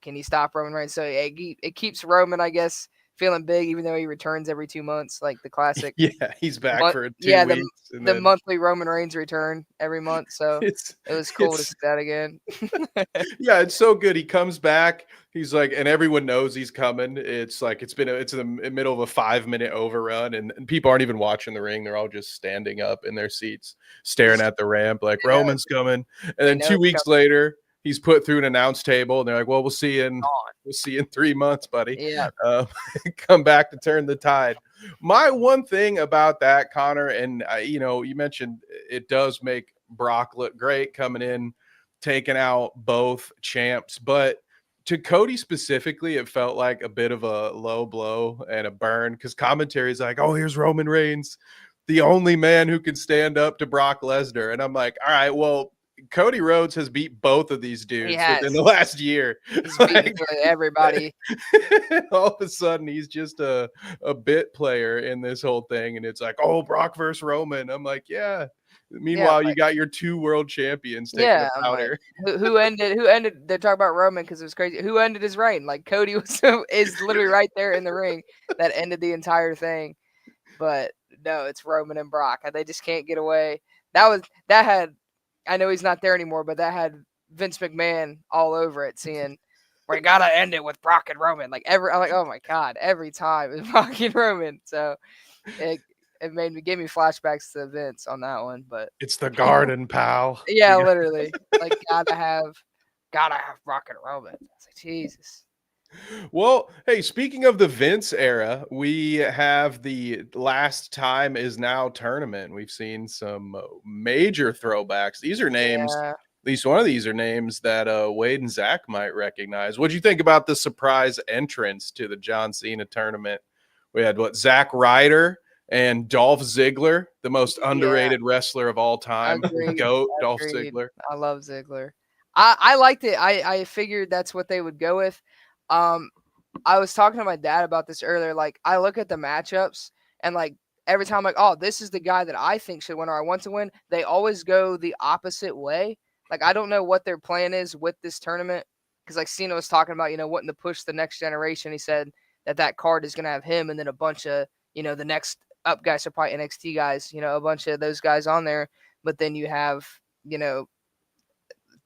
can he stop Roman Reigns? So it keeps Roman, I guess, feeling big, even though he returns every 2 months, like the classic. Yeah, he's back for 2 weeks. The monthly Roman Reigns return every month. So it was cool to see that again. Yeah, it's so good. He comes back. He's like, and everyone knows he's coming. It's like it's in the middle of a 5-minute overrun, and people aren't even watching the ring. They're all just standing up in their seats, staring at the ramp, like Roman's coming. And then 2 weeks later, he's put through an announce table, and they're like, "Well, we'll see you in 3 months, buddy. Yeah, come back to turn the tide." My one thing about that, Connor, and you mentioned it does make Brock look great coming in, taking out both champs, but to Cody specifically, it felt like a bit of a low blow and a burn because commentary is like, "Oh, here's Roman Reigns, the only man who can stand up to Brock Lesnar," and I'm like, "All right, well." Cody Rhodes has beat both of these dudes within the last year. He's beaten everybody. All of a sudden, he's just a bit player in this whole thing. And it's like, oh, Brock versus Roman. I'm like, yeah. Meanwhile, you got your 2 world champions taking a powder. Like, who ended? They're talking about Roman because it was crazy. Who ended his reign? Like Cody is literally right there in the ring that ended the entire thing. But no, it's Roman and Brock. They just can't get away. That had. I know he's not there anymore, but that had Vince McMahon all over it, seeing we gotta end it with Brock and Roman. I'm like, oh my god, every time it's Brock and Roman. So it gave me flashbacks to Vince on that one. But it's the garden, pal. Yeah, literally. Like gotta have Brock and Roman. It's like Jesus. Well, hey, speaking of the Vince era, we have the Last Time Is Now tournament. We've seen some major throwbacks. These are names, at least one of these are names that Wade and Zach might recognize. What'd you think about the surprise entrance to the John Cena tournament? We had Zack Ryder and Dolph Ziggler, the most underrated wrestler of all time. GOAT, Dolph Ziggler. I love Ziggler. I liked it. I figured that's what they would go with. I was talking to my dad about this earlier. Like, I look at the matchups and like every time I'm like, oh, this is the guy that I think should win or I want to win. They always go the opposite way. Like, I don't know what their plan is with this tournament. Cause like Cena was talking about, wanting to push the next generation. He said that card is going to have him and then a bunch of, the next up guys are probably NXT guys, a bunch of those guys on there. But then you have,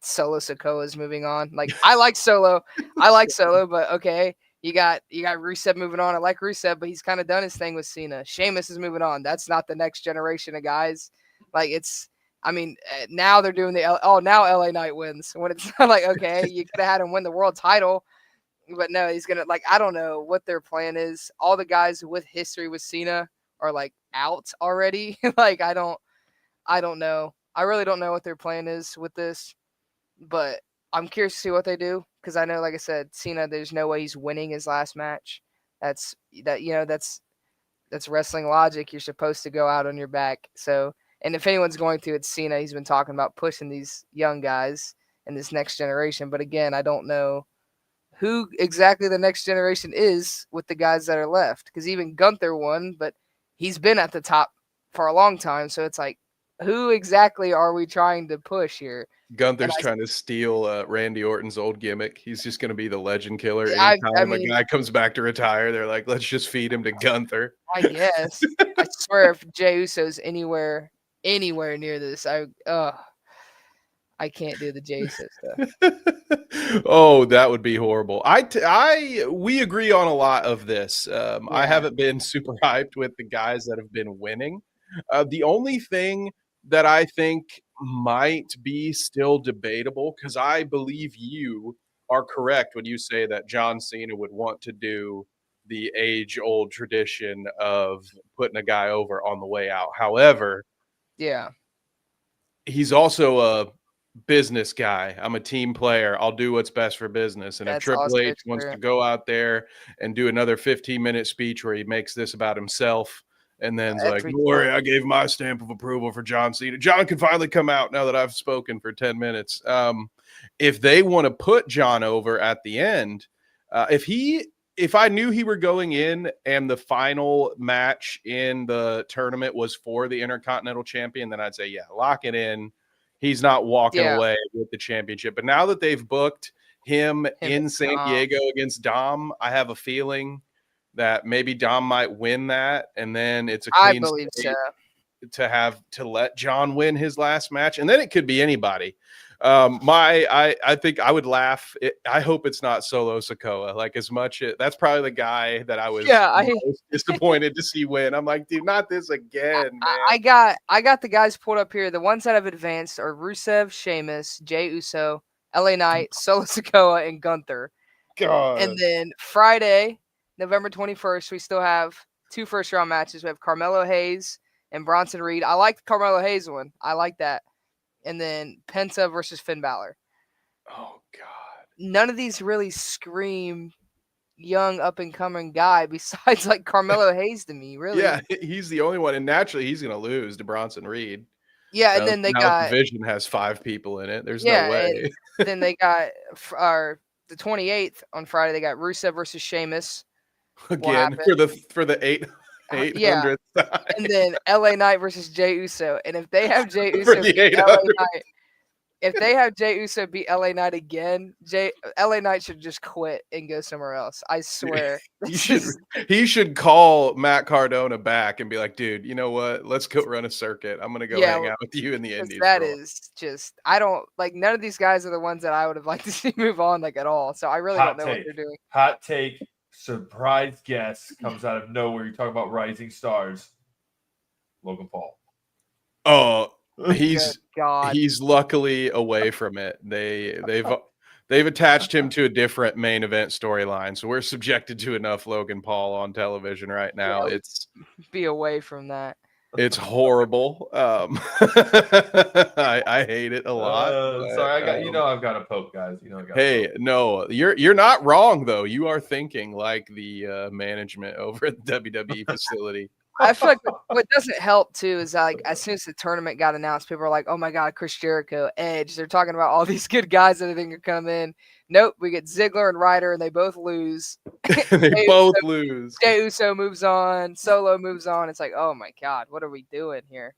Solo Sikoa's moving on. Like, I like Solo, but okay. You got Rusev moving on. I like Rusev, but he's kind of done his thing with Cena. Sheamus is moving on. That's not the next generation of guys. Like, now they're doing now LA Knight wins. When it's not like, okay, you could have had him win the world title, but no, he's going to, I don't know what their plan is. All the guys with history with Cena are like out already. Like, I don't know. I really don't know what their plan is with this. But I'm curious to see what they do because I know, like I said, Cena, there's no way he's winning his last match. That's wrestling logic. You're supposed to go out on your back. So, and if anyone's going to, it's Cena. He's been talking about pushing these young guys in this next generation. But again, I don't know who exactly the next generation is with the guys that are left because even Gunther won, but he's been at the top for a long time. So it's like, who exactly are we trying to push here? Gunther's trying to steal Randy Orton's old gimmick. He's just going to be the legend killer. Anytime a guy comes back to retire, they're like, let's just feed him to Gunther. I guess. I swear if Jey Uso's anywhere near this, I can't do the Jey Uso stuff. Oh, that would be horrible. We agree on a lot of this. I haven't been super hyped with the guys that have been winning. The only thing that I think might be still debatable, because I believe you are correct when you say that John Cena would want to do the age-old tradition of putting a guy over on the way out. However, he's also a business guy. I'm a team player. I'll do what's best for business. And if Triple H wants to go out there and do another 15-minute speech where he makes this about himself, and then it's like, don't worry, I gave my stamp of approval for John Cena. John can finally come out now that I've spoken for 10 minutes. If they want to put John over at the end, if he if I knew he were going in and the final match in the tournament was for the Intercontinental Champion, then I'd say, yeah, lock it in. He's not walking away with the championship. But now that they've booked him in San Diego against Dom, I have a feeling that maybe Dom might win that, and then it's a clean I believe so. to let John win his last match, and then it could be anybody. I think I would laugh. I hope it's not Solo Sikoa. Like as much that's probably the guy that I was most disappointed to see win. I'm like, dude, not this again, man. I got the guys pulled up here. The ones that have advanced are Rusev, Sheamus, Jey Uso, LA Knight, Solo Sikoa, and Gunther. God. And then Friday, November 21st, we still have 2 first-round matches. We have Carmelo Hayes and Bronson Reed. I like the Carmelo Hayes one. I like that. And then Penta versus Finn Balor. Oh, God. None of these really scream young up-and-coming guy besides, like, Carmelo Hayes to me, really. Yeah, he's the only one. And naturally, he's going to lose to Bronson Reed. Yeah, and then they got... the division has 5 people in it. There's no way. And then they got... the 28th on Friday, they got Rusev versus Sheamus. Again, for the 800th time. And then LA Knight versus Jey Uso. And if they have Jey Uso beat LA Knight, if they have Jey Uso beat LA Knight again, LA Knight should just quit and go somewhere else. I swear. He should call Matt Cardona back and be like, dude, you know what? Let's go run a circuit. I'm gonna go hang out with you in the Indies. That is just I don't like none of these guys are the ones that I would have liked to see move on like at all. So I really don't know what they're doing. Hot take. Surprise guest comes out of nowhere. You talk about rising stars. Logan Paul. Oh, he's luckily away from it. They've attached him to a different main event storyline, so we're subjected to enough Logan Paul on television right now. Yeah, be away from that. It's horrible. I hate it a lot. Sorry, I've got a poke, guys. No, you're not wrong though. You are thinking like the management over at the WWE facility. I feel like what doesn't help too is like as soon as the tournament got announced, people are like, "Oh my God, Chris Jericho, Edge." They're talking about all these good guys that I think are coming in. Nope, we get Ziggler and Ryder, and they both lose. Lose. Jey Uso moves on. Solo moves on. It's like, oh my God, what are we doing here?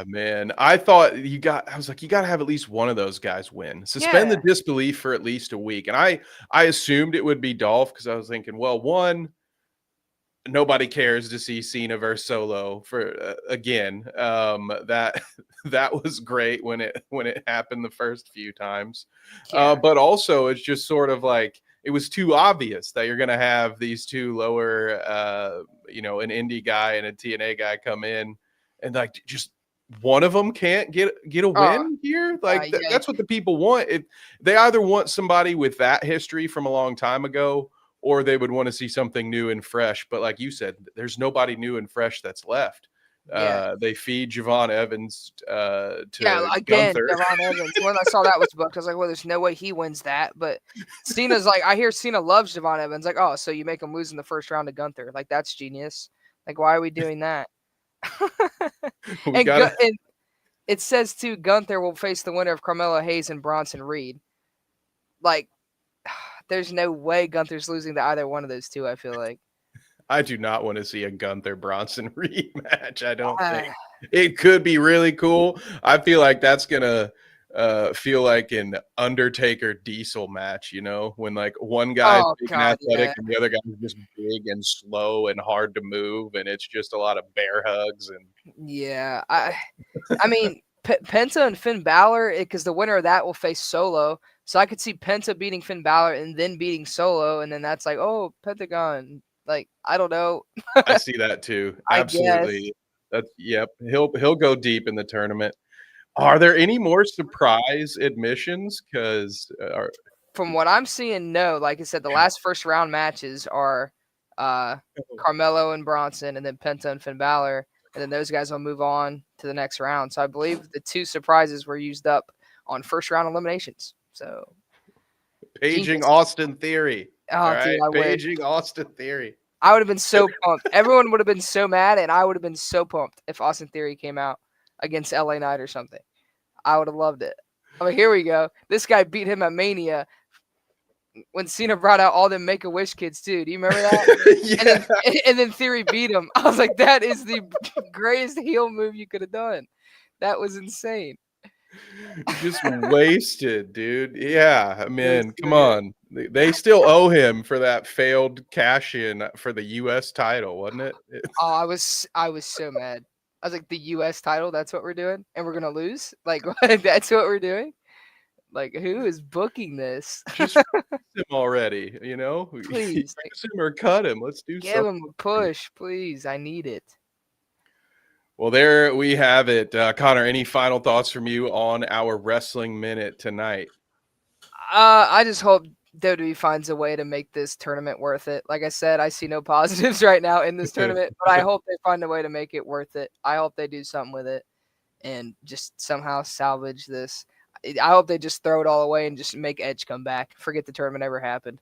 Man. I thought you got to have at least one of those guys win. Suspend the disbelief for at least a week. And I assumed it would be Dolph because I was thinking, well, one, nobody cares to see Cena versus Solo for again. That was great when it happened the first few times. But also it's just sort of like it was too obvious that you're going to have these two lower, an indie guy and a TNA guy come in. And like just one of them can't get a win here. Like that's what the people want. They either want somebody with that history from a long time ago, or they would want to see something new and fresh. But like you said, there's nobody new and fresh that's left. They feed Javon Evans to Gunther. Javon Evans. When I saw that was booked, I was like, well, there's no way he wins that. But Cena's like, I hear Cena loves Javon Evans. Like, oh, so you make him lose in the first round to Gunther. Like, that's genius. Like, why are we doing that? And it says too, Gunther will face the winner of Carmelo Hayes and Bronson Reed. Like, there's no way Gunther's losing to either one of those two. I feel like I do not want to see a Gunther Bronson Reed match. I don't think it could be really cool. I feel like that's gonna feel like an Undertaker Diesel match, when like one guy's big and athletic and the other guy's just big and slow and hard to move, and it's just a lot of bear hugs and I mean Penta and Finn Balor, because the winner of that will face Solo. So I could see Penta beating Finn Balor and then beating Solo, and then that's like, oh, Pentagon. Like, I don't know. I see that too. Absolutely. He'll go deep in the tournament. Are there any more surprise admissions? Because from what I'm seeing, no. Like I said, the last first round matches are Carmelo and Bronson, and then Penta and Finn Balor, and then those guys will move on to the next round. So I believe the 2 surprises were used up on first round eliminations. So paging Austin Theory. Oh, dude, paging Austin Theory. I would have been so pumped. Everyone would have been so mad, and I would have been so pumped if Austin Theory came out against LA Knight or something. I would have loved it. I mean, here we go. This guy beat him at Mania when Cena brought out all them Make-A-Wish kids too. Do you remember that? Yeah. And then Theory beat him. I was like, that is the greatest heel move you could have done. That was insane. Just wasted, dude. Yeah, man, come weird. on. They still owe him for that failed cash in for the US title, wasn't it? Oh, I was so mad. I was like, the US title, that's what we're doing? And we're gonna lose? Like, what? That's what we're doing? Like, who is booking this? Just him already, you know? Please, Use like, him or cut him. Let's do give something. him a push, please. I need it. Well, there we have it. Connor, any final thoughts from you on our wrestling minute tonight? I just hope WWE finds a way to make this tournament worth it. Like I said, I see no positives right now in this tournament, but I hope they find a way to make it worth it. I hope they do something with it and just somehow salvage this. I hope they just throw it all away and just make Edge come back. Forget the tournament ever happened.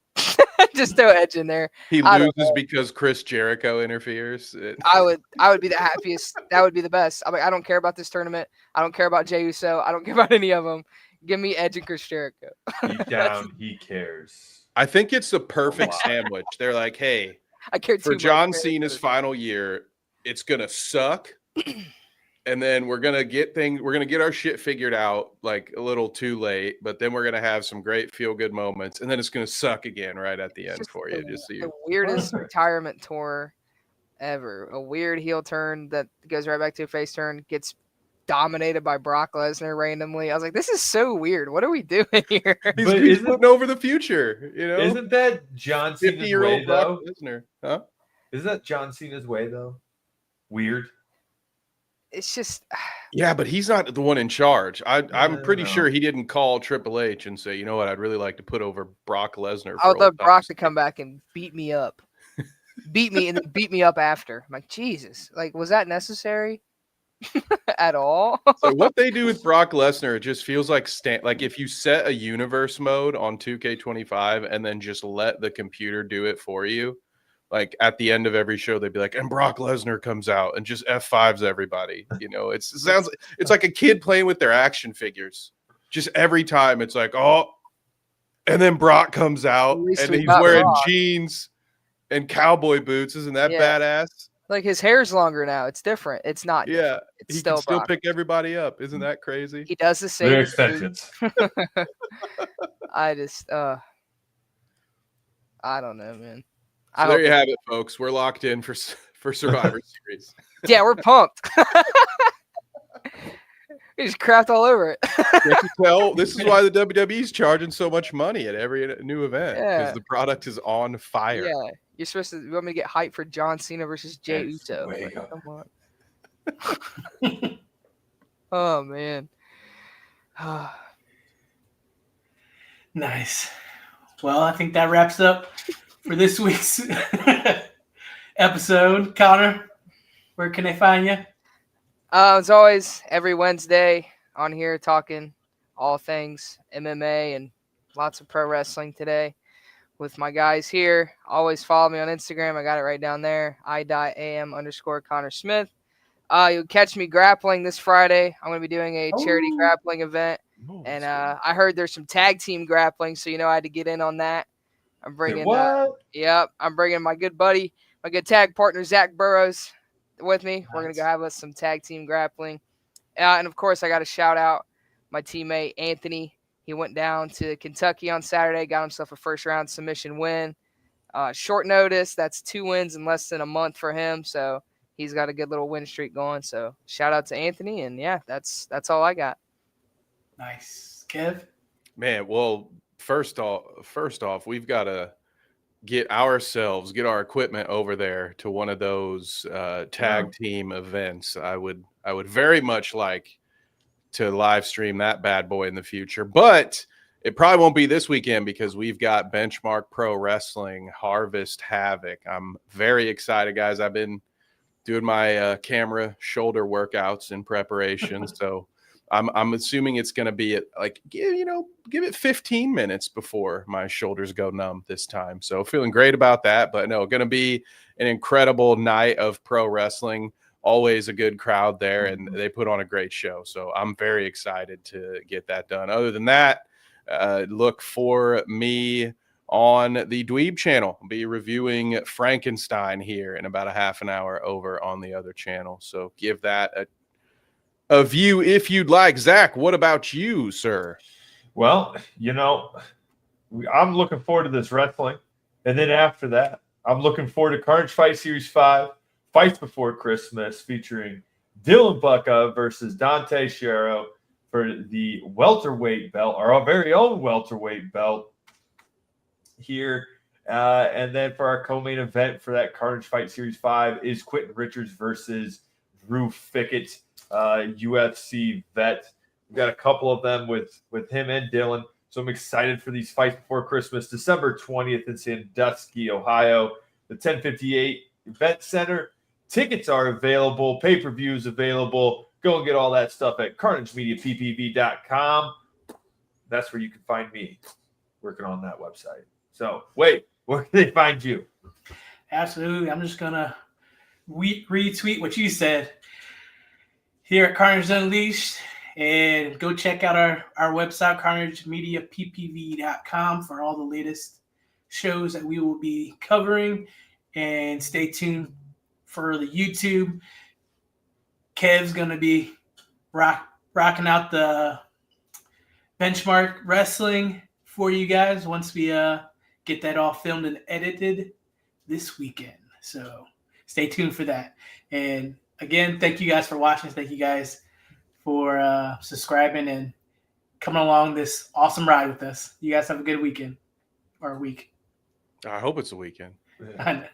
Just throw Edge in there. He loses because Chris Jericho interferes. I would be the happiest. That would be the best. I mean, I don't care about this tournament. I don't care about Jey Uso. I don't care about any of them. Give me Edge and Chris Jericho. Deep down, he cares. I think it's the perfect sandwich. They're like, hey, I care for too John much. Cena's final year, it's gonna suck. And then we're gonna get our shit figured out like a little too late, but then we're gonna have some great feel-good moments, and then it's gonna suck again right at the end for you. Just so the weirdest retirement tour ever. A weird heel turn that goes right back to a face turn, gets dominated by Brock Lesnar randomly. I was like, this is so weird. What are we doing here? He's putting over the future, you know? Isn't that John Cena's 50-year-old way, Brock though? Lesnar. Huh? Isn't that John Cena's way, though? Weird. It's just Yeah, but he's not the one in charge. I'm pretty No. sure he didn't call Triple H and say, you know what, I'd really like to put over Brock Lesnar. I would love Brock to come back and beat me up. Beat me and then beat me up after. I'm like, Jesus. Like, was that necessary? At all? So what they do with Brock Lesnar, it just feels like like if you set a universe mode on 2K25 and then just let the computer do it for you, like at the end of every show, they'd be like, and Brock Lesnar comes out and just F5s everybody. You know, it sounds it's like a kid playing with their action figures. Just every time it's like, oh, and then Brock comes out and he's wearing jeans and cowboy boots. Isn't that badass? Like his hair's longer now. It's different. It's not. Yeah. Different. It's He still can still Brock. pick everybody up. Isn't that crazy? He does the same. They're extensions. I just I don't know, man. So there you have it, folks. We're locked in for Survivor Series. Yeah, we're pumped. We just crapped all over it. Well, this is why the WWE's charging so much money at every new event because the product is on fire. Yeah, you're supposed to. You want me to get hyped for John Cena versus Jey Uso? Like, come on. Oh man. Nice. Well, I think that wraps up for this week's episode. Connor, where can they find you? As always, every Wednesday on here talking all things MMA and lots of pro wrestling today with my guys here. Always follow me on Instagram. I got it right down there. @am_Connor Smith. You'll catch me grappling this Friday. I'm going to be doing a charity grappling event. And I heard there's some tag team grappling, so I had to get in on that. I'm bringing I'm bringing my good buddy, my good tag partner Zach Burrows with me. We're gonna go have us some tag team grappling, and of course I got to shout out my teammate Anthony. He went down to Kentucky on Saturday, got himself a first round submission win. Short notice, that's 2 wins in less than a month for him, so he's got a good little win streak going. So shout out to Anthony, and yeah, that's all I got. Nice. Kev? Man, well, first off, we've got to get our equipment over there to one of those tag team events. I would very much like to live stream that bad boy in the future, but it probably won't be this weekend because we've got Benchmark Pro Wrestling Harvest Havoc. I'm very excited, guys. I've been doing my camera shoulder workouts in preparation, so I'm assuming it's going to be at give it 15 minutes before my shoulders go numb this time. So feeling great about that, but no, going to be an incredible night of pro wrestling. Always a good crowd there, and they put on a great show. So I'm very excited to get that done. Other than that, look for me on the Dweeb channel. I'll be reviewing Frankenstein here in about a half an hour over on the other channel. So give that a view if you'd like. Zach, what about you, sir? Well, I'm looking forward to this wrestling. And then after that, I'm looking forward to Carnage Fight Series 5, Fights Before Christmas, featuring Dylan Bucka versus Dante Schiero for the welterweight belt, our very own welterweight belt here. And then for our co-main event for that Carnage Fight Series 5 is Quentin Richards versus Drew Fickett, UFC vet. We've got a couple of them with him and Dylan. So I'm excited for these fights before Christmas. December 20th in Sandusky, Ohio, the 1058 Event Center. Tickets are available. Pay-per-views available. Go and get all that stuff at carnagemediappv.com. That's where you can find me working on that website. So, wait, where can they find you? Absolutely. I'm just going to retweet what you said here at Carnage Unleashed. And go check out our website, carnagemediappv.com, for all the latest shows that we will be covering. And stay tuned for the YouTube. Kev's going to be rocking out the benchmark wrestling for you guys once we get that all filmed and edited this weekend. So stay tuned for that. And again, thank you guys for watching. Thank you guys for subscribing and coming along this awesome ride with us. You guys have a good weekend or week. I hope it's a weekend. Yeah. I know.